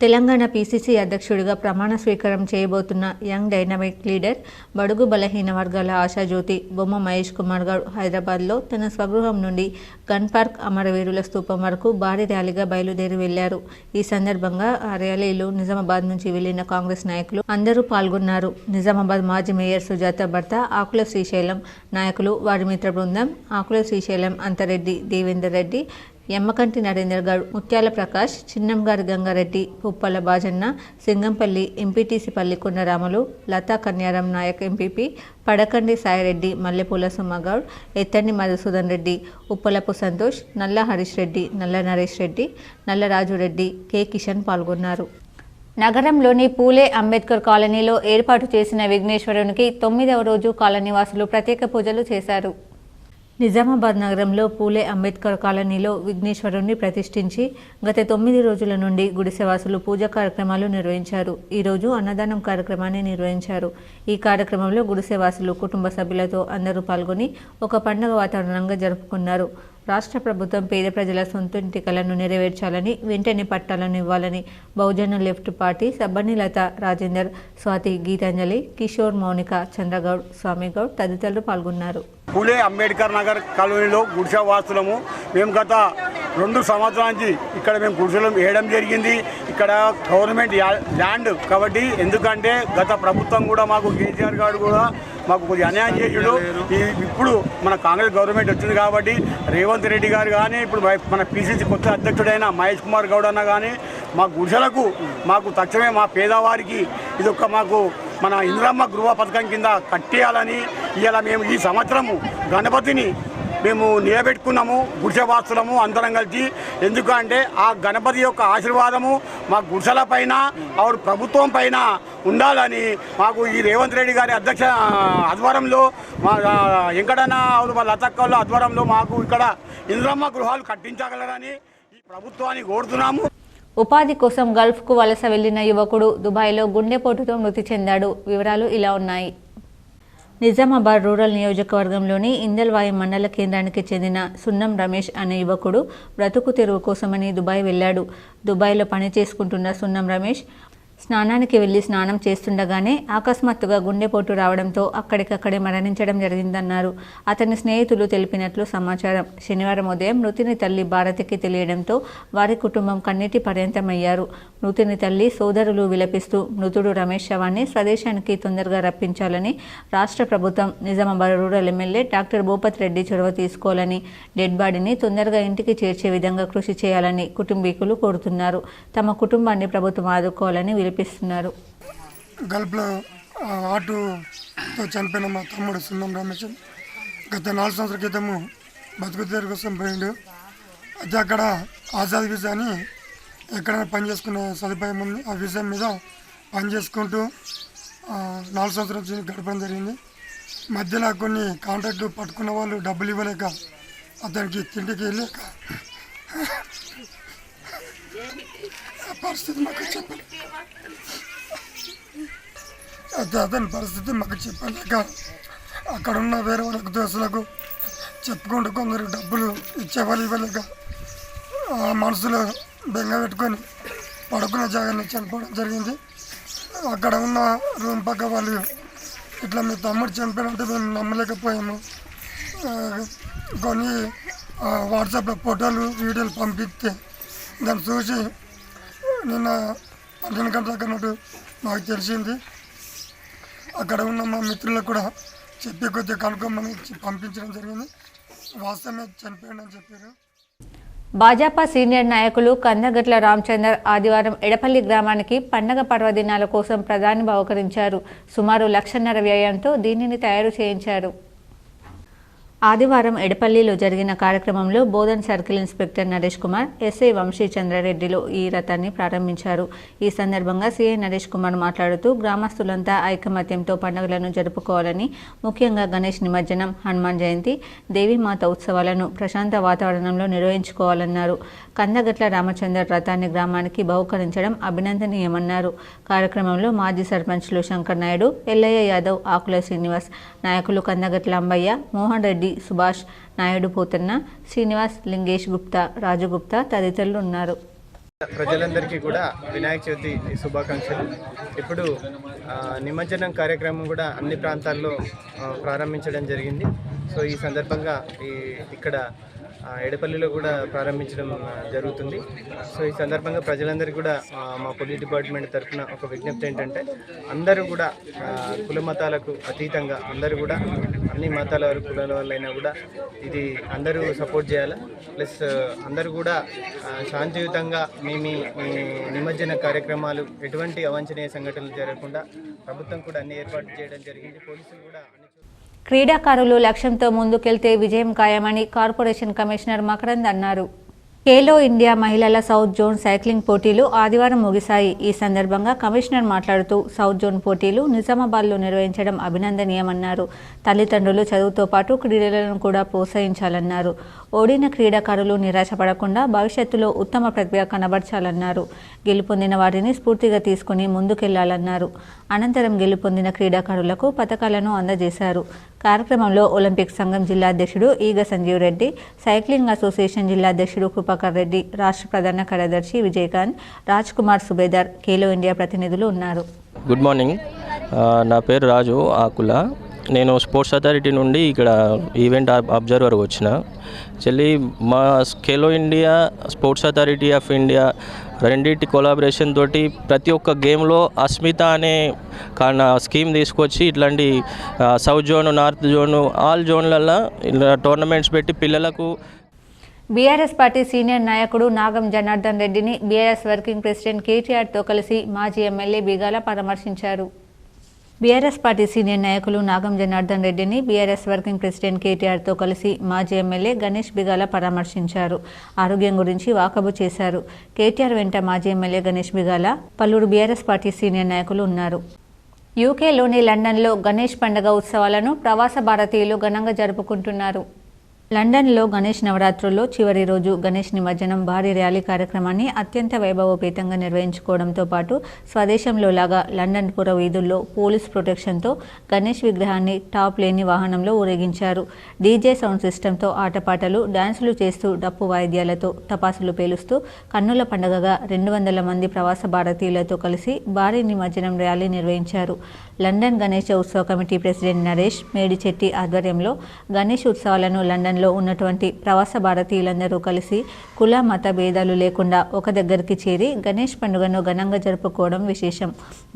S1: తెలంగాణ పీసీసీ అధ్యక్షుడిగా ప్రమాణ స్వీకారం చేయబోతున్న యంగ్ డైనమిక్ లీడర్, బడుగు బలహీన వర్గాల ఆశాజ్యోతి బొమ్మ మహేష్ కుమార్ గౌడ్ హైదరాబాద్లో తన స్వగృహం నుండి గన్ పార్క్ అమరవీరుల స్తూపం వరకు భారీ ర్యాలీగా బయలుదేరి వెళ్లారు. ఈ సందర్భంగా ఆ ర్యాలీలో నిజామాబాద్ నుంచి వెళ్లిన కాంగ్రెస్ నాయకులు అందరూ పాల్గొన్నారు. నిజామాబాద్ మాజీ మేయర్ సుజాత భర్త ఆకుల శ్రీశైలం, నాయకులు, వారి మిత్ర బృందం, ఆకుల శ్రీశైలం, అంతరెడ్డి, దేవేందర్ రెడ్డి, ఎమ్మకంటి నరేందర్ గౌడ్, ముత్యాల ప్రకాష్, చిన్నంగారి గంగారెడ్డి, పుప్పల బాజన్న, సింగంపల్లి ఎంపీటీసీ పల్లికొండ రాములు, లతా కన్యారాం నాయక్ ఎంపీపీ, పడకండి సాయిరెడ్డి, మల్లెపూల సుమ్మగౌడ్, ఎత్తండి మధుసూదన్ రెడ్డి, ఉప్పలపు సంతోష్, నల్ల హరీష్ రెడ్డి, నల్ల నరేష్ రెడ్డి, నల్ల రాజురెడ్డి, కె కిషన్ పాల్గొన్నారు. నగరంలోని పూలే అంబేద్కర్ కాలనీలో ఏర్పాటు చేసిన విఘ్నేశ్వరునికి 9వ రోజు కాలనీవాసులు ప్రత్యేక పూజలు చేశారు. నిజామాబాద్ నగరంలో పూలే అంబేద్కర్ కాలనీలో విఘ్నేశ్వరుణ్ణి ప్రతిష్ఠించి గత 9 రోజుల నుండి గుడిసెవాసులు పూజా కార్యక్రమాలు నిర్వహించారు. ఈరోజు అన్నదానం కార్యక్రమాన్ని నిర్వహించారు. ఈ కార్యక్రమంలో గుడిసెవాసులు కుటుంబ సభ్యులతో అందరూ పాల్గొని ఒక పండుగ వాతావరణంగా జరుపుకున్నారు. రాష్ట్ర ప్రభుత్వం పేద ప్రజల సొంతింటి కలను నెరవేర్చాలని, వెంటనే పట్టాలను ఇవ్వాలని బహుజన లెఫ్ట్ పార్టీ సబ్బని లత, రాజేందర్, స్వాతి, గీతాంజలి, కిషోర్, మౌనిక, చంద్రగౌడ్, స్వామిగౌడ్ తదితరులు పాల్గొన్నారు.
S12: పూలే అంబేద్కర్ నగర్ కాలనీలో గుడిసె వాసులము. మేము గత 2 సంవత్సరాల నుంచి ఇక్కడ మేము గుడిసెలు వేయడం జరిగింది. ఇక్కడ గవర్నమెంట్ ల్యాండ్ కాబట్టి, ఎందుకంటే గత ప్రభుత్వం కూడా మాకు కేసీఆర్ గారు కూడా మాకు కొద్దిగా అన్యాయం చేసాడు. ఇప్పుడు మన కాంగ్రెస్ గవర్నమెంట్ వచ్చింది కాబట్టి రేవంత్ రెడ్డి గారు కానీ, ఇప్పుడు మన పీసీసీ కొత్త అధ్యక్షుడైన మహేష్ కుమార్ గౌడ్ అన్న కానీ మా గుడిసెలకు మాకు తక్షణమే మా పేదవారికి ఇదొక మాకు మన ఇంద్రమ్మ గృహ పథకం కింద కట్టేయాలని ఇలా మేము ఈ సంవత్సరము గణపతిని మేము నిలబెట్టుకున్నాము. గుడిసెవాసులము అందరం కలిసి. ఎందుకంటే ఆ గణపతి యొక్క ఆశీర్వాదము మా గుడిసెల పైన ఆవిడ ప్రభుత్వం పైన ఉండాలని మాకు ఈ రేవంత్ రెడ్డి గారి అధ్యక్ష ఆధ్వర్యంలో, మా వెంకటన్న వాళ్ళ లతక్కల ఆధ్వర్యంలో మాకు ఇక్కడ ఇంద్రమ్మ గృహాలు కట్టించగలరని ఈ ప్రభుత్వాన్ని కోరుతున్నాము.
S1: ఉపాధి కోసం గల్ఫ్కు వలస వెళ్లిన యువకుడు దుబాయ్లో గుండెపోటుతో మృతి చెందాడు. వివరాలు ఇలా ఉన్నాయి. నిజామాబాద్ రూరల్ నియోజకవర్గంలోని ఇందల్వాయి మండల కేంద్రానికి చెందిన సున్నం రమేష్ అనే యువకుడు బ్రతుకు తెరువు కోసమని దుబాయ్ వెళ్లాడు. దుబాయ్లో పని చేసుకుంటున్న సున్నం రమేష్ స్నానానికి వెళ్లి స్నానం చేస్తుండగానే అకస్మాత్తుగా గుండెపోటు రావడంతో అక్కడికక్కడే మరణించడం జరిగిందన్నారు అతని స్నేహితులు తెలిపినట్లు సమాచారం. శనివారం ఉదయం మృతుని తల్లి భారతికి తెలియడంతో వారి కుటుంబం కన్నీటి పర్యంతమయ్యారు. మృతుని తల్లి, సోదరులు విలపిస్తూ మృతుడు రమేష్ శవాన్ని స్వదేశానికి తొందరగా రప్పించాలని రాష్ట్ర ప్రభుత్వం, Nizamabad rural MLA doctor Bhupath Reddy చొరవ తీసుకోవాలని, డెడ్ బాడీని తొందరగా ఇంటికి చేర్చే విధంగా కృషి చేయాలని కుటుంబీకులు కోరుతున్నారు. తమ కుటుంబాన్ని ప్రభుత్వం ఆదుకోవాలని విలిపిస్తున్నారు.
S13: గల్ఫ్లో ఆటోతో చనిపోయిన మా తమ్ముడు సున్నం రమేష్ గత 4 సంవత్సరాల క్రితము బతుకు తెరువు కోసం పోయిండు. అయితే అక్కడ ఆజాద్ వీసా అని ఎక్కడైనా పని చేసుకునే సదుపాయం ఉంది. ఆ వీసా మీద పని చేసుకుంటూ 4 సంవత్సరాల నుంచి గడపడం జరిగింది. మధ్యలో కొన్ని కాంట్రాక్టు పట్టుకున్న వాళ్ళు డబ్బులు ఇవ్వలేక అతనికి తిండికి వెళ్ళాక పరిస్థితి మాకు చెప్పలేదు. అయితే అతని పరిస్థితి మాకు చెప్పలేక అక్కడ ఉన్న వేరే వాళ్ళకు దోస్తులకు చెప్పుకుంటూ కొందరు డబ్బులు ఇచ్చేవాళ్ళు ఇవ్వలేక మనసులో బెంగ పెట్టుకొని పడుకున్న జాగాన్ని చనిపోవడం జరిగింది. అక్కడ ఉన్న రూమ్ పక్క వాళ్ళు ఇట్లా మీ తమ్ముడు చనిపోయినంటే మేము నమ్మలేకపోయాము. కొన్ని వాట్సాప్లో ఫోటోలు వీడియోలు పంపిస్తే దాన్ని చూసి నిన్న 12 గంటలకు అన్నట్టు మాకు తెలిసింది. అక్కడ ఉన్న మా మిత్రులకు కూడా చెప్పి కొద్దిగా కనుక్కోమని పంపించడం జరిగింది. వాస్తవమే చనిపోయాడు అని చెప్పారు.
S1: భాజపా సీనియర్ నాయకులు కందగట్ల రామచందర్ ఆదివారం ఎడపల్లి గ్రామానికి పండగ పర్వదినాల కోసం ప్రధాని బహుకరించారు. సుమారు 1.5 లక్షల వ్యయంతో దీనిని తయారు చేయించారు. ఆదివారం ఎడపల్లిలో జరిగిన కార్యక్రమంలో Bodhan circle inspector Naresh Kumar, SI Vamshi చంద్రారెడ్డిలు ఈ రథాన్ని ప్రారంభించారు. ఈ సందర్భంగా సీఐ నరేష్ కుమార్ మాట్లాడుతూ గ్రామస్తులంతా ఐకమత్యంతో పండుగలను జరుపుకోవాలని, ముఖ్యంగా గణేష్ నిమజ్జనం, హనుమాన్ జయంతి, దేవీమాత ఉత్సవాలను ప్రశాంత వాతావరణంలో నిర్వహించుకోవాలన్నారు. కందగట్ల రామచందర్ రథాన్ని గ్రామానికి బహుకరించడం అభినందనీయమన్నారు. కార్యక్రమంలో మాజీ సర్పంచ్లు శంకర్ నాయుడు, ఎల్లయ్య యాదవ్, ఆకుల శ్రీనివాస్, నాయకులు కందగట్ల అంబయ్య, మోహన్ రెడ్డి, సుభాష్ నాయుడు, పోతన్న, శ్రీనివాస్, లింగేష్ గుప్తా, రాజు గుప్తా తదితరులు ఉన్నారు.
S14: ప్రజలందరికీ కూడా వినాయక చవితి శుభాకాంక్షలు. ఇప్పుడు నిమజ్జనం కార్యక్రమం కూడా అన్ని ప్రాంతాల్లో ప్రారంభించడం జరిగింది. సో ఈ సందర్భంగా ఇక్కడ ఎడపల్లిలో కూడా ప్రారంభించడం జరుగుతుంది. సో ఈ సందర్భంగా ప్రజలందరికీ కూడా మా పోలీస్ డిపార్ట్మెంట్ తరఫున ఒక విజ్ఞప్తి ఏంటంటే అందరూ కూడా కుల మతాలకు అతీతంగా అందరూ కూడా అన్ని మతాల వారు కులాల వాళ్ళైనా కూడా ఇది అందరూ సపోర్ట్ చేయాలి. ప్లస్ అందరూ కూడా శాంతియుతంగా మీ నిమజ్జన కార్యక్రమాలు ఎటువంటి అవాంఛనీయ సంఘటనలు జరగకుండా ప్రభుత్వం కూడా అన్ని ఏర్పాట్లు చేయడం జరిగింది. పోలీసులు కూడా
S1: క్రీడాకారులు లక్ష్యంతో ముందుకెళ్తే విజయం ఖాయమని కార్పొరేషన్ కమిషనర్ మకరంద్ అన్నారు. ఖేలో ఇండియా మహిళల సౌత్ జోన్ సైక్లింగ్ పోటీలు ఆదివారం ముగిశాయి. ఈ సందర్భంగా కమిషనర్ మాట్లాడుతూ సౌత్ జోన్ పోటీలు నిజామాబాద్లో నిర్వహించడం అభినందనీయమన్నారు. తల్లిదండ్రులు చదువుతో పాటు క్రీడలను కూడా ప్రోత్సహించాలన్నారు. ఓడిన క్రీడాకారులు నిరాశపడకుండా భవిష్యత్తులో ఉత్తమ ప్రతిభ కనబర్చాలన్నారు. గెలుపొందిన వారిని స్ఫూర్తిగా తీసుకుని ముందుకెళ్లాలన్నారు. అనంతరం గెలుపొందిన క్రీడాకారులకు పతకాలను అందజేశారు. కార్యక్రమంలో ఒలింపిక్ సంఘం జిల్లా అధ్యక్షుడు ఈగ సంజీవ్ రెడ్డి, సైక్లింగ్ అసోసియేషన్ జిల్లా అధ్యక్షుడు కృపాకర్ రెడ్డి, రాష్ట్ర ప్రధాన కార్యదర్శి విజయకాంత్, రాజ్ కుమార్ సుబేదార్, ఖేలో ఇండియా ప్రతినిధులు ఉన్నారు.
S15: గుడ్ మార్నింగ్, నా పేరు రాజు ఆకుల. నేను స్పోర్ట్స్ అథారిటీ నుండి ఇక్కడ ఈవెంట్ అబ్జర్వర్గా వచ్చిన. చెల్లి మా Khelo India, sports authority of India రెండింటి కొలాబరేషన్ తోటి ప్రతి ఒక్క గేమ్లో అస్మిత అనే స్కీమ్ తీసుకొచ్చి ఇట్లాంటి south zone, north zone, all జోన్లలో టోర్నమెంట్స్ పెట్టి పిల్లలకు.
S1: బీఆర్ఎస్ పార్టీ సీనియర్ నాయకుడు నాగం జనార్దన్ రెడ్డిని బీఆర్ఎస్ వర్కింగ్ ప్రెసిడెంట్ కేటీఆర్తో కలిసి మాజీ ఎమ్మెల్యే బిగాల పరామర్శించారు. బీఆర్ఎస్ పార్టీ సీనియర్ నాయకులు నాగం జనార్దన్ రెడ్డిని బీఆర్ఎస్ వర్కింగ్ ప్రెసిడెంట్ కేటీఆర్తో కలిసి మాజీ ఎమ్మెల్యే గణేష్ బిగాల పరామర్శించారు. ఆరోగ్యం గురించి వాకబు చేశారు. కేటీఆర్ వెంట మాజీ ఎమ్మెల్యే గణేష్ బిగాల, పలువురు బీఆర్ఎస్ పార్టీ సీనియర్ నాయకులు ఉన్నారు. యూకేలోని లండన్లో గణేష్ పండుగ ఉత్సవాలను ప్రవాస భారతీయులు ఘనంగా జరుపుకుంటున్నారు. లండన్లో గణేష్ నవరాత్రుల్లో చివరి రోజు గణేష్ నిమజ్జనం భారీ ర్యాలీ కార్యక్రమాన్ని అత్యంత వైభవోపేతంగా నిర్వహించుకోవడంతో పాటు స్వదేశంలో లాగా లండన్ పుర వీధుల్లో పోలీస్ ప్రొటెక్షన్తో గణేష్ విగ్రహాన్ని టాప్ లేని వాహనంలో ఊరేగించారు. డీజే సౌండ్ సిస్టంతో ఆటపాటలు, డాన్సులు చేస్తూ డప్పు వాయిద్యాలతో టపాసులు పేలుస్తూ కన్నుల పండుగగా 200 మంది ప్రవాస భారతీయులతో కలిసి భారీ నిమజ్జనం ర్యాలీ నిర్వహించారు. లండన్ గణేష ఉత్సవ కమిటీ ప్రెసిడెంట్ నరేష్ మేడిచెట్టి ఆధ్వర్యంలో గణేష్ ఉత్సవాలను లండన్లో ఉన్నటువంటి ప్రవాస భారతీయులందరూ కలిసి కుల మత భేదాలు లేకుండా ఒక దగ్గరికి చేరి గణేష్ పండుగను ఘనంగా జరుపుకోవడం విశేషం.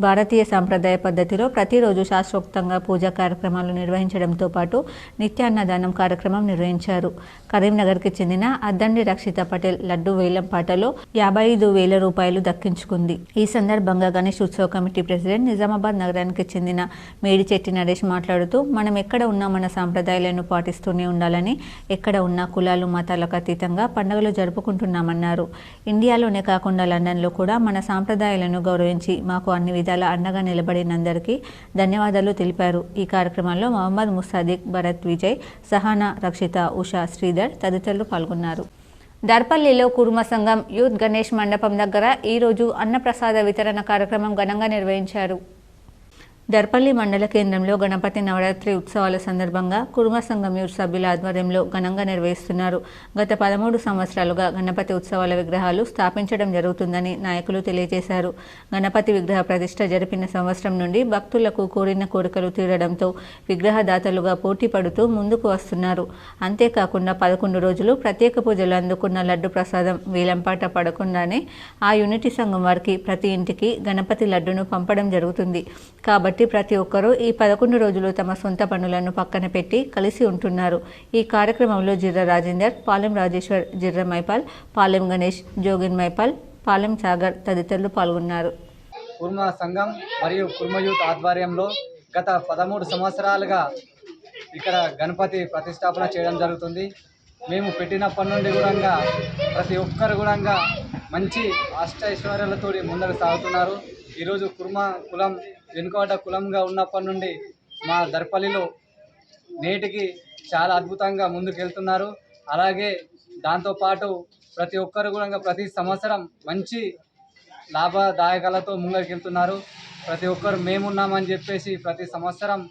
S1: భారతీయ సాంప్రదాయ పద్ధతిలో ప్రతిరోజు శాస్త్రోక్తంగా పూజా కార్యక్రమాలు నిర్వహించడంతో పాటు నిత్యాన్నదానం కార్యక్రమం నిర్వహించారు. కరీంనగర్కి చెందిన అద్దండి రక్షిత పటేల్ లడ్డు వేలం పాటలో 55,000 రూపాయలు దక్కించుకుంది. ఈ సందర్భంగా గణేష్ ఉత్సవ కమిటీ ప్రెసిడెంట్ నిజామాబాద్ నగరానికి చెందిన మేడిచెట్టి నరేష్ మాట్లాడుతూ మనం ఎక్కడ ఉన్నా మన సాంప్రదాయాలను పాటిస్తూనే ఉండాలని, ఎక్కడ ఉన్న కులాలు మతాలకు అతీతంగా పండుగలు జరుపుకుంటున్నామన్నారు. ఇండియాలోనే కాకుండా లండన్లో కూడా మన సాంప్రదాయాలను గౌరవించి మాకు అన్ని విధాల అండగా నిలబడినందరికీ ధన్యవాదాలు తెలిపారు. ఈ కార్యక్రమంలో మొహమ్మద్ ముస్తాదిక్, భరత్ విజయ్, సహానా, రక్షిత, ఉషా, శ్రీధర్ తదితరులు పాల్గొన్నారు. దర్పల్లిలో కుర్మ సంఘం యూత్ గణేష్ మండపం దగ్గర ఈరోజు అన్నప్రసాద వితరణ కార్యక్రమం ఘనంగా నిర్వహించారు. దర్పల్లి మండల కేంద్రంలో గణపతి నవరాత్రి ఉత్సవాల సందర్భంగా కుర్మ సంఘం యూత్ సభ్యుల ఆధ్వర్యంలో ఘనంగా నిర్వహిస్తున్నారు. గత 13 సంవత్సరాలుగా గణపతి ఉత్సవాల విగ్రహాలు స్థాపించడం జరుగుతుందని నాయకులు తెలియజేశారు. గణపతి విగ్రహ ప్రతిష్ఠ జరిపిన సంవత్సరం నుండి భక్తులకు కోరిన కోరికలు తీరడంతో విగ్రహదాతలుగా పోటీ పడుతూ ముందుకు వస్తున్నారు. అంతేకాకుండా 11 రోజులు ప్రత్యేక పూజలు అందుకున్న లడ్డు ప్రసాదం వేలంపాట పడకుండానే ఆ యూనిటీ సంఘం వారికి ప్రతి ఇంటికి గణపతి లడ్డును పంపడం జరుగుతుంది. కాబట్టి ప్రతి ఒక్కరూ ఈ 11 రోజులు తమ సొంత పనులను పక్కన పెట్టి కలిసి ఉంటున్నారు. ఈ కార్యక్రమంలో జిర్ర రాజేందర్, పాలెం రాజేశ్వర్, జిర్ర మైపాల్, పాలెం గణేష్, జోగిన్ మైపాల్, పాలెం సాగర్ తదితరులు పాల్గొన్నారు.
S12: కుర్మ సంఘం మరియు కుర్మ యూత్ ఆధ్వర్యంలో గత 13 సంవత్సరాలుగా ఇక్కడ గణపతి ప్రతిష్టాపన చేయడం జరుగుతుంది. మేము పెట్టినప్పటి నుండి కూడా ప్రతి ఒక్కరు కూడా మంచి అష్టైశ్వర్యాలతో ముందుకు సాగుతున్నారు. ఈరోజు కుర్మ కులం వెనుకబడ్డ కులంగా ఉన్నప్పటి నుండి మా దర్పల్లిలో నేటికి చాలా అద్భుతంగా ముందుకెళ్తున్నారు. అలాగే దాంతోపాటు ప్రతి ఒక్కరు కూడా ప్రతి సంవత్సరం మంచి లాభదాయకాలతో ముందుకెళ్తున్నారు. ప్రతి ఒక్కరు మేమున్నామని చెప్పేసి ప్రతి సంవత్సరం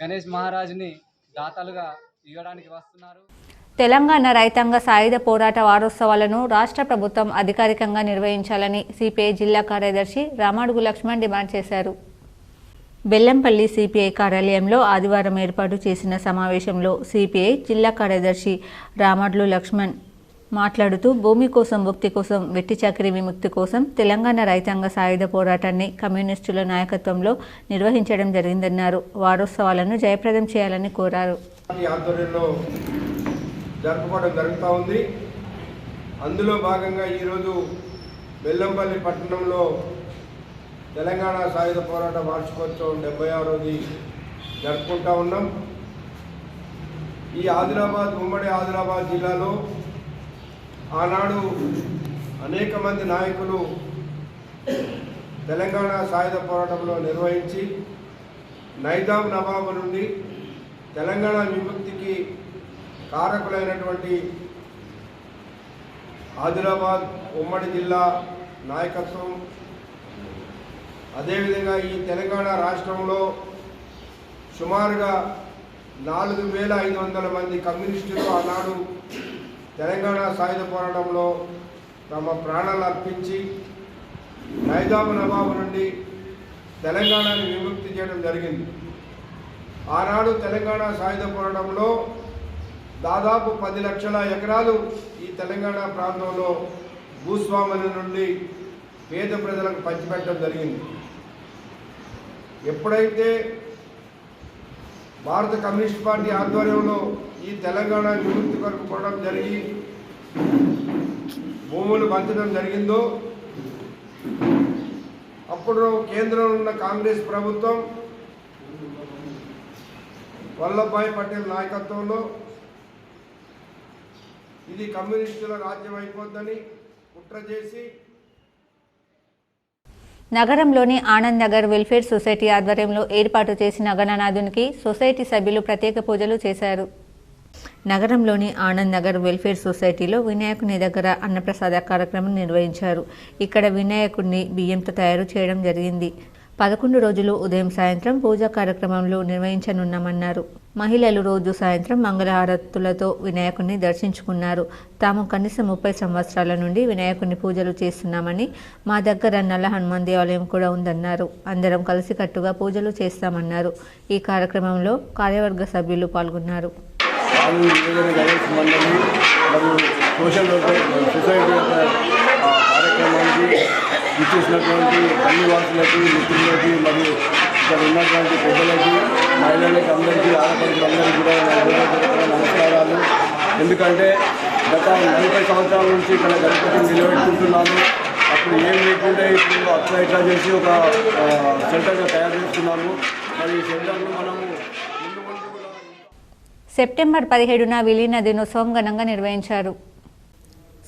S12: గణేష్ మహారాజుని దాతలుగా ఇవ్వడానికి వస్తున్నారు.
S1: తెలంగాణ రైతాంగ సాయుధ పోరాట వారోత్సవాలను రాష్ట్ర ప్రభుత్వం అధికారికంగా నిర్వహించాలని సిపిఐ జిల్లా కార్యదర్శి రామడుగు లక్ష్మణ్ డిమాండ్ చేశారు. బెల్లంపల్లి సిపిఐ కార్యాలయంలో ఆదివారం ఏర్పాటు చేసిన సమావేశంలో సిపిఐ జిల్లా కార్యదర్శి రామడుగు లక్ష్మణ్ మాట్లాడుతూ భూమి కోసం, భుక్తి కోసం, వెట్టి చాకిరీ విముక్తి కోసం తెలంగాణ రైతాంగ సాయుధ పోరాటాన్ని కమ్యూనిస్టుల నాయకత్వంలో నిర్వహించడం జరిగిందన్నారు. వారోత్సవాలను జయప్రదం చేయాలని కోరారు.
S16: జరుపుకోవడం జరుగుతూ ఉంది. అందులో భాగంగా ఈరోజు బెల్లంపల్లి పట్టణంలో తెలంగాణ సాయుధ పోరాట వార్షికోత్సవం 76ది జరుపుకుంటూ ఉన్నాం. ఈ ఉమ్మడి ఆదిలాబాద్ జిల్లాలో ఆనాడు అనేక మంది నాయకులు తెలంగాణ సాయుధ పోరాటంలో నిర్వహించి నైజాం నవాబు నుండి తెలంగాణ విముక్తికి కారకులైనటువంటి ఆదిలాబాద్ ఉమ్మడి జిల్లా నాయకత్వం, అదేవిధంగా ఈ తెలంగాణ రాష్ట్రంలో సుమారుగా 4500 మంది కమ్యూనిస్టులు ఆనాడు తెలంగాణ సాయుధ పోరాటంలో తమ ప్రాణాలు అర్పించి నైజాం నవాబు నుండి తెలంగాణను విముక్తి చేయడం జరిగింది. ఆనాడు తెలంగాణ సాయుధ పోరాటంలో దాదాపు 10 లక్షల ఎకరాలు ఈ తెలంగాణ ప్రాంతంలో భూస్వాముల నుండి పేద ప్రజలకు పంచిపెట్టడం జరిగింది. ఎప్పుడైతే భారత కమ్యూనిస్ట్ పార్టీ ఆధ్వర్యంలో ఈ తెలంగాణ విముక్తి కొరకు పోవడం జరిగి భూములు పంచడం జరిగిందో అప్పుడు కేంద్రంలో ఉన్న కాంగ్రెస్ ప్రభుత్వం వల్లభాయ్ పటేల్ నాయకత్వంలో ఇది కమ్యూనిస్టుల రాజ్యం అయిపోద్దని కుట్ర చేసి
S1: నగరంలోని ఆనంద్ నగర్ వెల్ఫేర్ సొసైటీ ఆధ్వర్యంలో ఏర్పాటు చేసిన గణనాథునికి సొసైటీ సభ్యులు ప్రత్యేక పూజలు చేశారు. నగరంలోని ఆనంద్ నగర్ వెల్ఫేర్ సొసైటీలో వినాయకుని దగ్గర అన్నప్రసాద కార్యక్రమం నిర్వహించారు. ఇక్కడ వినాయకుడిని బియ్యంతో తయారు చేయడం జరిగింది. 11 రోజులు ఉదయం సాయంత్రం పూజా కార్యక్రమాలు నిర్వహించనున్నామన్నారు. మహిళలు రోజు సాయంత్రం మంగళహారతులతో వినాయకుడిని దర్శించుకున్నారు. తాము కనీసం 30 సంవత్సరాల నుండి వినాయకుడిని పూజలు చేస్తున్నామని, మా దగ్గర నల్ల హనుమాన్ దేవాలయం కూడా ఉందన్నారు. అందరం కలిసికట్టుగా పూజలు చేస్తామన్నారు. ఈ కార్యక్రమంలో కార్యవర్గ సభ్యులు పాల్గొన్నారు.
S17: సోషల్ సొసైటీ కార్యక్రమానికి ఇచ్చేసినటువంటి పల్లివాసులకి, మిత్రులకి మరియు ఇక్కడ ఉన్నటువంటి పెద్దలకి, మహిళలకి, అందరికీ, ఆడపడులందరికీ కూడా నమస్కారాలు. ఎందుకంటే గత 40 సంవత్సరాల నుంచి ఇక్కడ గణపతిని నిలబెట్టుకుంటున్నాము. అప్పుడు ఏం లేకుండా ఇప్పుడు అట్లా ఇట్లా చేసి ఒక సెంటర్గా తయారు చేస్తున్నాము. మరి ఈ సెంటర్ను మనము
S1: సెప్టెంబర్ 17న విలీన దినోత్సవం ఘనంగా నిర్వహించారు.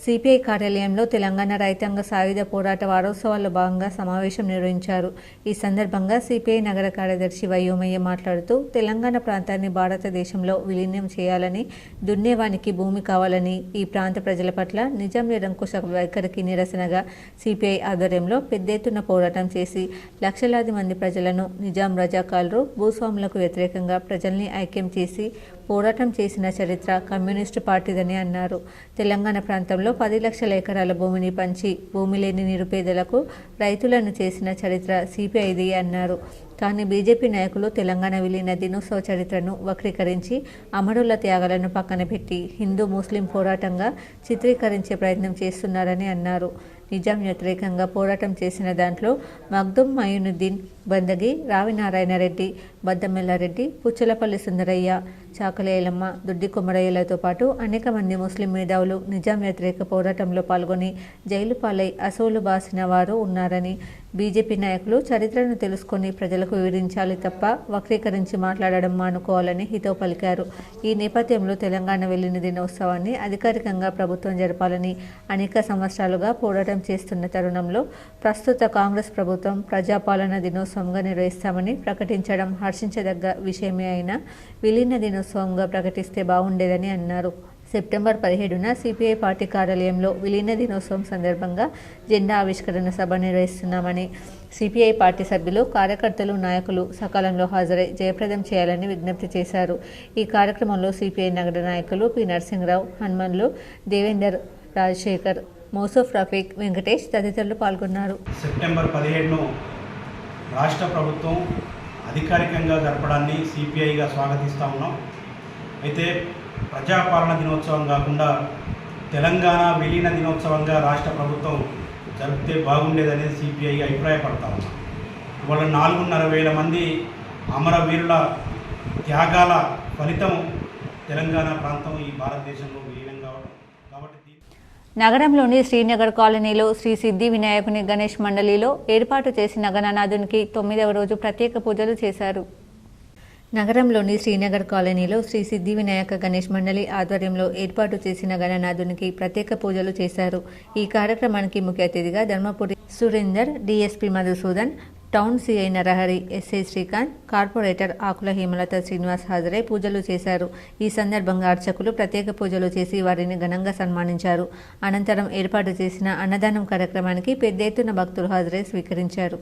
S1: సిపిఐ కార్యాలయంలో తెలంగాణ రైతాంగ సాయుధ పోరాట వారోత్సవాల్లో భాగంగా సమావేశం నిర్వహించారు. ఈ సందర్భంగా సిపిఐ నగర కార్యదర్శి వయోమయ్య మాట్లాడుతూ తెలంగాణ ప్రాంతాన్ని భారతదేశంలో విలీనం చేయాలని, దున్నేవానికి భూమి కావాలని, ఈ ప్రాంత ప్రజల పట్ల నిజాం నిరంకుశ వైఖరికి నిరసనగా సిపిఐ ఆధ్వర్యంలో పెద్ద ఎత్తున పోరాటం చేసి లక్షలాది మంది ప్రజలను నిజాం రజాకారులు భూస్వాములకు వ్యతిరేకంగా ప్రజల్ని ఐక్యం చేసి పోరాటం చేసిన చరిత్ర కమ్యూనిస్టు పార్టీదని అన్నారు. తెలంగాణ ప్రాంతంలో 10 లక్షల ఎకరాల భూమిని పంచి భూమి లేని నిరుపేదలకు రైతులను చేసిన చరిత్ర సిపిఐది అన్నారు. కానీ బీజేపీ నాయకులు తెలంగాణ విలీన దినోత్సవ చరిత్రను వక్రీకరించి అమరుల త్యాగాలను పక్కన పెట్టి హిందూ ముస్లిం పోరాటంగా చిత్రీకరించే ప్రయత్నం చేస్తున్నారని అన్నారు. నిజాం వ్యతిరేకంగా పోరాటం చేసిన దాంట్లో మగ్దుమ్ మయూనుద్దీన్ బందగి, రావి నారాయణ రెడ్డి, బద్దమెల్లారెడ్డి, పుచ్చలపల్లి సుందరయ్య, చాకలేలమ్మ, దొడ్డి కొమరయ్యలతో పాటు అనేక మంది ముస్లిం మేధావులు నిజాం వ్యతిరేక పోరాటంలో పాల్గొని జైలు పాలై అసూలు బాసిన వారు ఉన్నారని, బీజేపీ నాయకులు చరిత్రను తెలుసుకొని ప్రజలకు వివరించాలి తప్ప వక్రీకరించి మాట్లాడడం మానుకోవాలని హితవు పలికారు. ఈ నేపథ్యంలో తెలంగాణ విలీన దినోత్సవాన్ని అధికారికంగా ప్రభుత్వం జరపాలని అనేక సంవత్సరాలుగా పోరాటం చేస్తున్న తరుణంలో ప్రస్తుత కాంగ్రెస్ ప్రభుత్వం ప్రజాపాలన దినోత్సవంగా నిర్వహిస్తామని ప్రకటించడం హర్షించదగ్గ విషయమే అయినా విలీన దినోత్సవంగా ప్రకటిస్తే బాగుండేదని అన్నారు. సెప్టెంబర్ 17న సిపిఐ పార్టీ కార్యాలయంలో విలీన దినోత్సవం సందర్భంగా జెండా ఆవిష్కరణ సభ నిర్వహిస్తున్నామని, సిపిఐ పార్టీ సభ్యులు, కార్యకర్తలు, నాయకులు సకాలంలో హాజరై జయప్రదం చేయాలని విజ్ఞప్తి చేశారు. ఈ కార్యక్రమంలో సిపిఐ నగర నాయకులు పి నరసింహరావు, హనుమన్లు, దేవేందర్, రాజశేఖర్, మోసఫ్ రఫీక్, వెంకటేష్ తదితరులు పాల్గొన్నారు.
S18: సెప్టెంబర్ 17ను రాష్ట్ర ప్రభుత్వం అధికారికంగా జరపడాన్ని సిపిఐగా స్వాగతిస్తూ ఉన్నాం. అయితే ప్రజాపాలన దినోత్సవం కాకుండా తెలంగాణ విలీన దినోత్సవంగా రాష్ట్ర ప్రభుత్వం జరిపితే బాగుండేదనేది సిపిఐ అభిప్రాయపడతా ఉన్నాం. ఇవాళ 4,500 మంది అమరవీరుల త్యాగాల ఫలితం తెలంగాణ ప్రాంతం ఈ భారతదేశంలో విలీనం కావడం. కాబట్టి
S1: నగరంలోని శ్రీనగర్ కాలనీలో శ్రీ సిద్ధి వినాయకుని గణేష్ మండలిలో ఏర్పాటు చేసిన గణనాథునికి 9వ రోజు ప్రత్యేక పూజలు చేశారు. నగరంలోని శ్రీనగర్ కాలనీలో శ్రీ సిద్ధి వినాయక గణేష్ మండలి ఆధ్వర్యంలో ఏర్పాటు చేసిన గణనాథునికి ప్రత్యేక పూజలు చేశారు. ఈ కార్యక్రమానికి ముఖ్య అతిథిగా Dharmapuri Surender, DSP Madhusudan, town CI Narahari, SI Srikanth, corporator Akula Hemalatha Srinivas హాజరై పూజలు చేశారు. ఈ సందర్భంగా అర్చకులు ప్రత్యేక పూజలు చేసి వారిని ఘనంగా సన్మానించారు. అనంతరం ఏర్పాటు చేసిన అన్నదానం కార్యక్రమానికి పెద్ద ఎత్తున భక్తులు హాజరై స్వీకరించారు.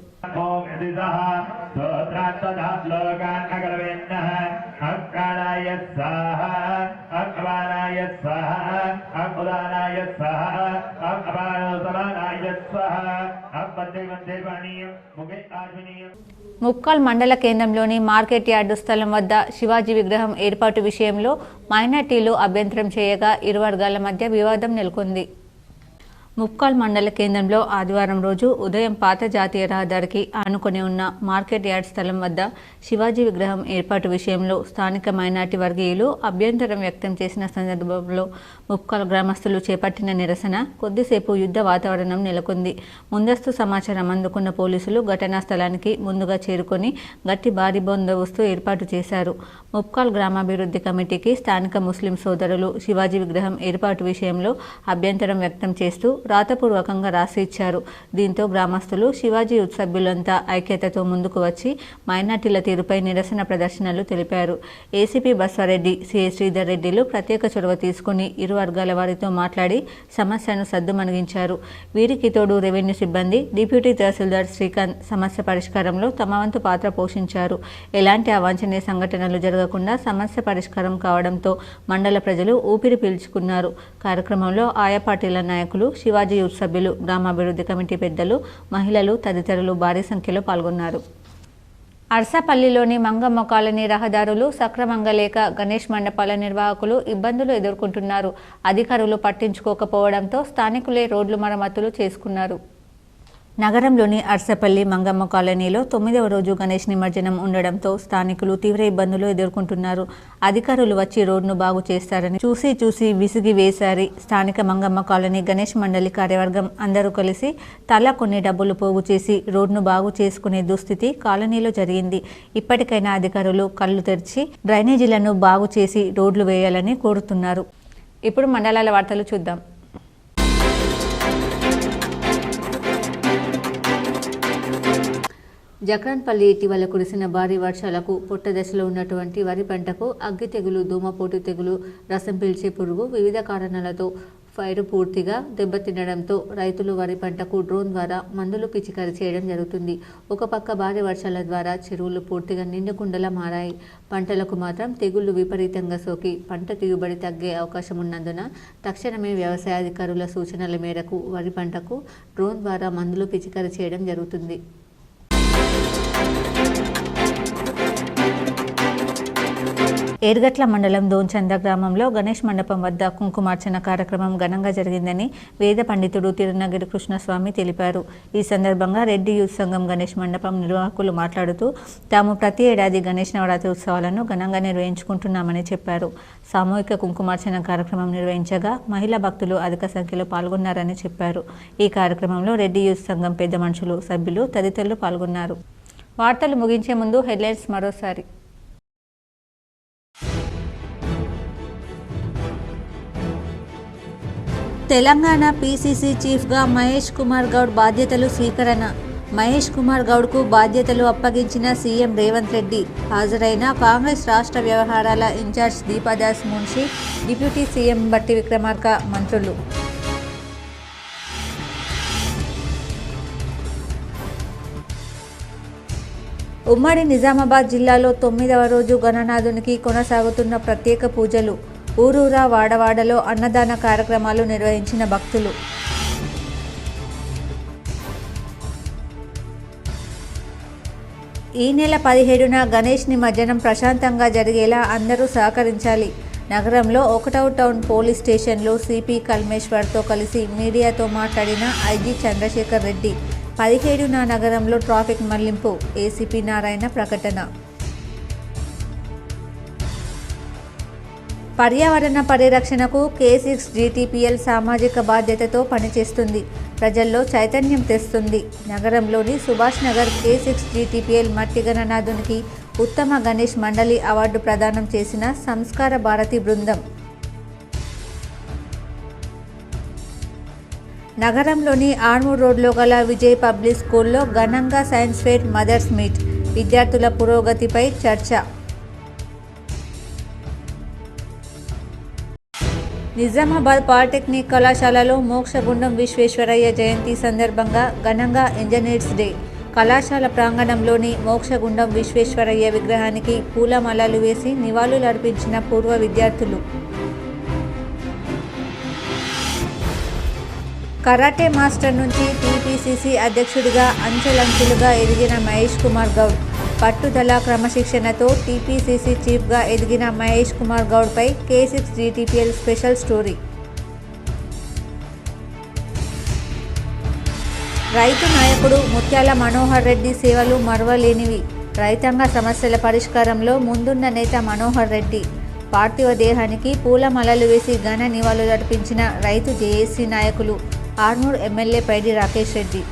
S1: ముప్కాల్ మండల కేంద్రంలోని మార్కెట్ యార్డు స్థలం వద్ద శివాజీ విగ్రహం ఏర్పాటు విషయంలో మైనార్టీలు అభ్యంతరం చేయగా ఇరు వర్గాల మధ్య వివాదం నెలకొంది. ముప్కాల్ మండల కేంద్రంలో ఆదివారం రోజు ఉదయం పాత జాతీయ రహదారికి ఆనుకొని ఉన్న మార్కెట్ యార్డ్ స్థలం వద్ద శివాజీ విగ్రహం ఏర్పాటు విషయంలో స్థానిక మైనార్టీ వర్గీయులు అభ్యంతరం వ్యక్తం చేసిన సందర్భంలో ముప్కాల్ గ్రామస్తులు చేపట్టిన నిరసన కొద్దిసేపు యుద్ధ వాతావరణం నెలకొంది. ముందస్తు సమాచారం అందుకున్న పోలీసులు ఘటనా స్థలానికి ముందుగా చేరుకొని గట్టి భారీ బందోబస్తు ఏర్పాటు చేశారు. ముప్కాల్ గ్రామాభివృద్ధి కమిటీకి స్థానిక ముస్లిం సోదరులు శివాజీ విగ్రహం ఏర్పాటు విషయంలో అభ్యంతరం వ్యక్తం చేస్తూ రాతపూర్వకంగా రాసి ఇచ్చారు. దీంతో గ్రామస్తులు శివాజీ యూత్ సభ్యులంతా ఐక్యతతో ముందుకు వచ్చి మైనార్టీల తీరుపై నిరసన ప్రదర్శనలు తెలిపారు. ఏసీపీ బస్వారెడ్డి, సిఐ శ్రీధర్ రెడ్డిలు ప్రత్యేక చొరవ తీసుకుని ఇరు వర్గాల వారితో మాట్లాడి సమస్యను సద్దుమణిగించారు. వీరికి తోడు రెవెన్యూ సిబ్బంది, డిప్యూటీ తహసీల్దార్ శ్రీకాంత్ సమస్య పరిష్కారంలో తమ వంతు పాత్ర పోషించారు. ఎలాంటి అవాంఛనీయ సంఘటనలు జరగకుండా సమస్య పరిష్కారం కావడంతో మండల ప్రజలు ఊపిరి పీల్చుకున్నారు. కార్యక్రమంలో ఆయా పార్టీల నాయకులు, శివాజీ యూత్ సభ్యులు, గ్రామాభివృద్ధి కమిటీ పెద్దలు, మహిళలు తదితరులు భారీ సంఖ్యలో పాల్గొన్నారు. అర్సపల్లిలోని మంగమ్మ కాలనీ రహదారులు సక్రమంగా లేక గణేష్ మండపాల నిర్వాహకులు ఇబ్బందులు ఎదుర్కొంటున్నారు. అధికారులు పట్టించుకోకపోవడంతో స్థానికులే రోడ్లు మరమ్మతులు చేసుకున్నారు. నగరంలోని అర్సపల్లి మంగమ్మ కాలనీలో 9వ రోజు గణేష్ నిమజ్జనం ఉండడంతో స్థానికులు తీవ్ర ఇబ్బందులు ఎదుర్కొంటున్నారు. అధికారులు వచ్చి రోడ్డును బాగు చేస్తారని చూసి విసిగి వేశారి. స్థానిక మంగమ్మ కాలనీ గణేష్ మండలి కార్యవర్గం అందరూ కలిసి తలా కొన్ని డబ్బులు పోగు చేసి రోడ్డును బాగు చేసుకునే దుస్థితి కాలనీలో జరిగింది. ఇప్పటికైనా అధికారులు కళ్ళు తెరిచి డ్రైనేజీలను బాగు చేసి రోడ్లు వేయాలని కోరుతున్నారు. ఇప్పుడు మండలాల వార్తలు చూద్దాం. జక్రాన్పల్లి ఇటీవల కురిసిన భారీ వర్షాలకు పొట్ట దశలో ఉన్నటువంటి వరి పంటకు అగ్గి తెగులు, దోమపోటు తెగులు, రసం పీల్చే పురుగు వివిధ కారణాలతో పైరు పూర్తిగా దెబ్బతినడంతో రైతులు వరి పంటకు డ్రోన్ ద్వారా మందులు పిచికారీ చేయడం జరుగుతుంది. ఒక పక్క భారీ వర్షాల ద్వారా చెరువులు పూర్తిగా నిండుకుండలా మారాయి. పంటలకు మాత్రం తెగుళ్లు విపరీతంగా సోకి పంట దిగుబడి తగ్గే అవకాశం ఉన్నందున తక్షణమే వ్యవసాయ అధికారుల సూచనల మేరకు వరి పంటకు డ్రోన్ ద్వారా మందులు పిచికారీ చేయడం జరుగుతుంది. ఏర్గట్ల మండలం దోంచంద్ర గ్రామంలో గణేష్ మండపం వద్ద కుంకుమార్చన కార్యక్రమం ఘనంగా జరిగిందని వేద పండితుడు తిరునగిరి కృష్ణస్వామి తెలిపారు. ఈ సందర్భంగా రెడ్డి యూత్ సంఘం గణేష్ మండపం నిర్వాహకులు మాట్లాడుతూ తాము ప్రతి ఏడాది గణేష్ నవరాత్రి ఉత్సవాలను ఘనంగా నిర్వహించుకుంటున్నామని చెప్పారు. సామూహిక కుంకుమార్చన కార్యక్రమం నిర్వహించగా మహిళా భక్తులు అధిక సంఖ్యలో పాల్గొన్నారని చెప్పారు. ఈ కార్యక్రమంలో రెడ్డి యూత్ సంఘం పెద్ద మనుషులు, సభ్యులు తదితరులు పాల్గొన్నారు. వార్తలు ముగించే ముందు హెడ్లైన్స్ మరోసారి. తెలంగాణ పీసీసీ చీఫ్గా మహేష్ కుమార్ గౌడ్ బాధ్యతలు స్వీకరణ. మహేష్ కుమార్ గౌడ్కు బాధ్యతలు అప్పగించిన సీఎం రేవంత్ రెడ్డి. హాజరైన కాంగ్రెస్ రాష్ట్ర వ్యవహారాల in charge Deepadas Munshi, deputy CM Bhatti Vikramarka, మంత్రులు. ఉమ్మడి నిజామాబాద్ జిల్లాలో 9వ రోజు గణనాథునికి కొనసాగుతున్న ప్రత్యేక పూజలు. ఊరూరా వాడవాడలో అన్నదాన కార్యక్రమాలు నిర్వహించిన భక్తులు. ఈ నెల 17న గణేష్ నిమజ్జనం ప్రశాంతంగా జరిగేలా అందరూ సహకరించాలి. నగరంలో 1వ టౌన్ పోలీస్ స్టేషన్లో సిపి కల్మేశ్వర్తో కలిసి మీడియాతో మాట్లాడిన ఐజీ చంద్రశేఖర్ రెడ్డి. 17న నగరంలో ట్రాఫిక్ మళ్లింపు. ఏసీపీ నారాయణ ప్రకటన. పర్యావరణ పరిరక్షణకు K6 GTPL సామాజిక బాధ్యతతో పనిచేస్తుంది. ప్రజల్లో చైతన్యం తెస్తుంది. నగరంలోని సుభాష్ నగర్ K6 GTPL మట్టి గణనాథునికి ఉత్తమ గణేష్ మండలి అవార్డు ప్రదానం చేసిన సంస్కార భారతి బృందం. నగరంలోని ఆర్మూర్ రోడ్లో గల విజయ్ పబ్లిక్ స్కూల్లో ఘనంగా సైన్స్ ఫెయిర్, మదర్స్ మీట్. విద్యార్థుల పురోగతిపై చర్చ. నిజామాబాద్ పాలిటెక్నిక్ కళాశాలలో మోక్షగుండం విశ్వేశ్వరయ్య జయంతి సందర్భంగా ఘనంగా ఇంజనీర్స్ డే. కళాశాల ప్రాంగణంలోని మోక్షగుండం విశ్వేశ్వరయ్య విగ్రహానికి పూలమాలలు వేసి నివాళులర్పించిన పూర్వ విద్యార్థులు. కరాటే మాస్టర్ నుంచి టీపీసీసీ అధ్యక్షుడిగా అంచెలంచెలుగా ఎదిగిన మహేష్ కుమార్ గౌడ్. పట్టుదల, క్రమశిక్షణతో టీపీసీసీ చీఫ్గా ఎదిగిన మహేష్ కుమార్ గౌడ్పై K6 GTPL స్పెషల్ స్టోరీ. రైతు నాయకుడు ముత్యాల మనోహర్ రెడ్డి సేవలు మరువలేనివి. రైతాంగ సమస్యల పరిష్కారంలో ముందున్న నేత మనోహర్ రెడ్డి. పార్థివ దేహానికి పూలమాలలు వేసి ఘన నివాళులర్పించిన రైతు జేఏసీ నాయకులు. ఆర్మూర్ ఎమ్మెల్యే పైడి రాకేష్ రెడ్డి.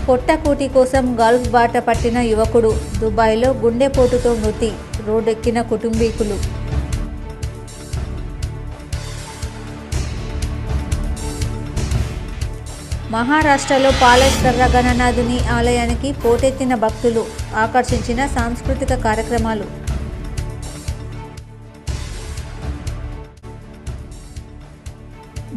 S1: పొట్టకూటి కోసం గల్ఫ్ బాట పట్టిన యువకుడు. దుబాయ్లో గుండెపోటుతో మృతి. రోడ్డెక్కిన కుటుంబీకులు. మహారాష్ట్రలో పాలేశ్వర గణనాథుని ఆలయానికి పోటెత్తిన భక్తులు. ఆకర్షించిన సాంస్కృతిక కార్యక్రమాలు.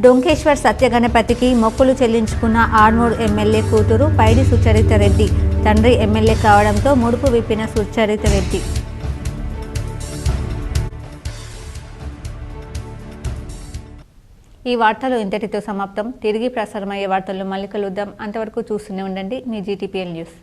S1: డొంకేశ్వర్ సత్యగణపతికి మొక్కులు చెల్లించుకున్న ఆర్మూర్ ఎమ్మెల్యే కూతురు పైడి సుచరిత రెడ్డి. తండ్రి ఎమ్మెల్యే కావడంతో ముడుపు విప్పిన సుచరిత రెడ్డి. ఈ వార్తలు ఇంతటితో సమాప్తం. తిరిగి ప్రసారమయ్యే వార్తల్లో మళ్ళీ కలుద్దాం. అంతవరకు చూస్తూనే ఉండండి మీ GTPL న్యూస్.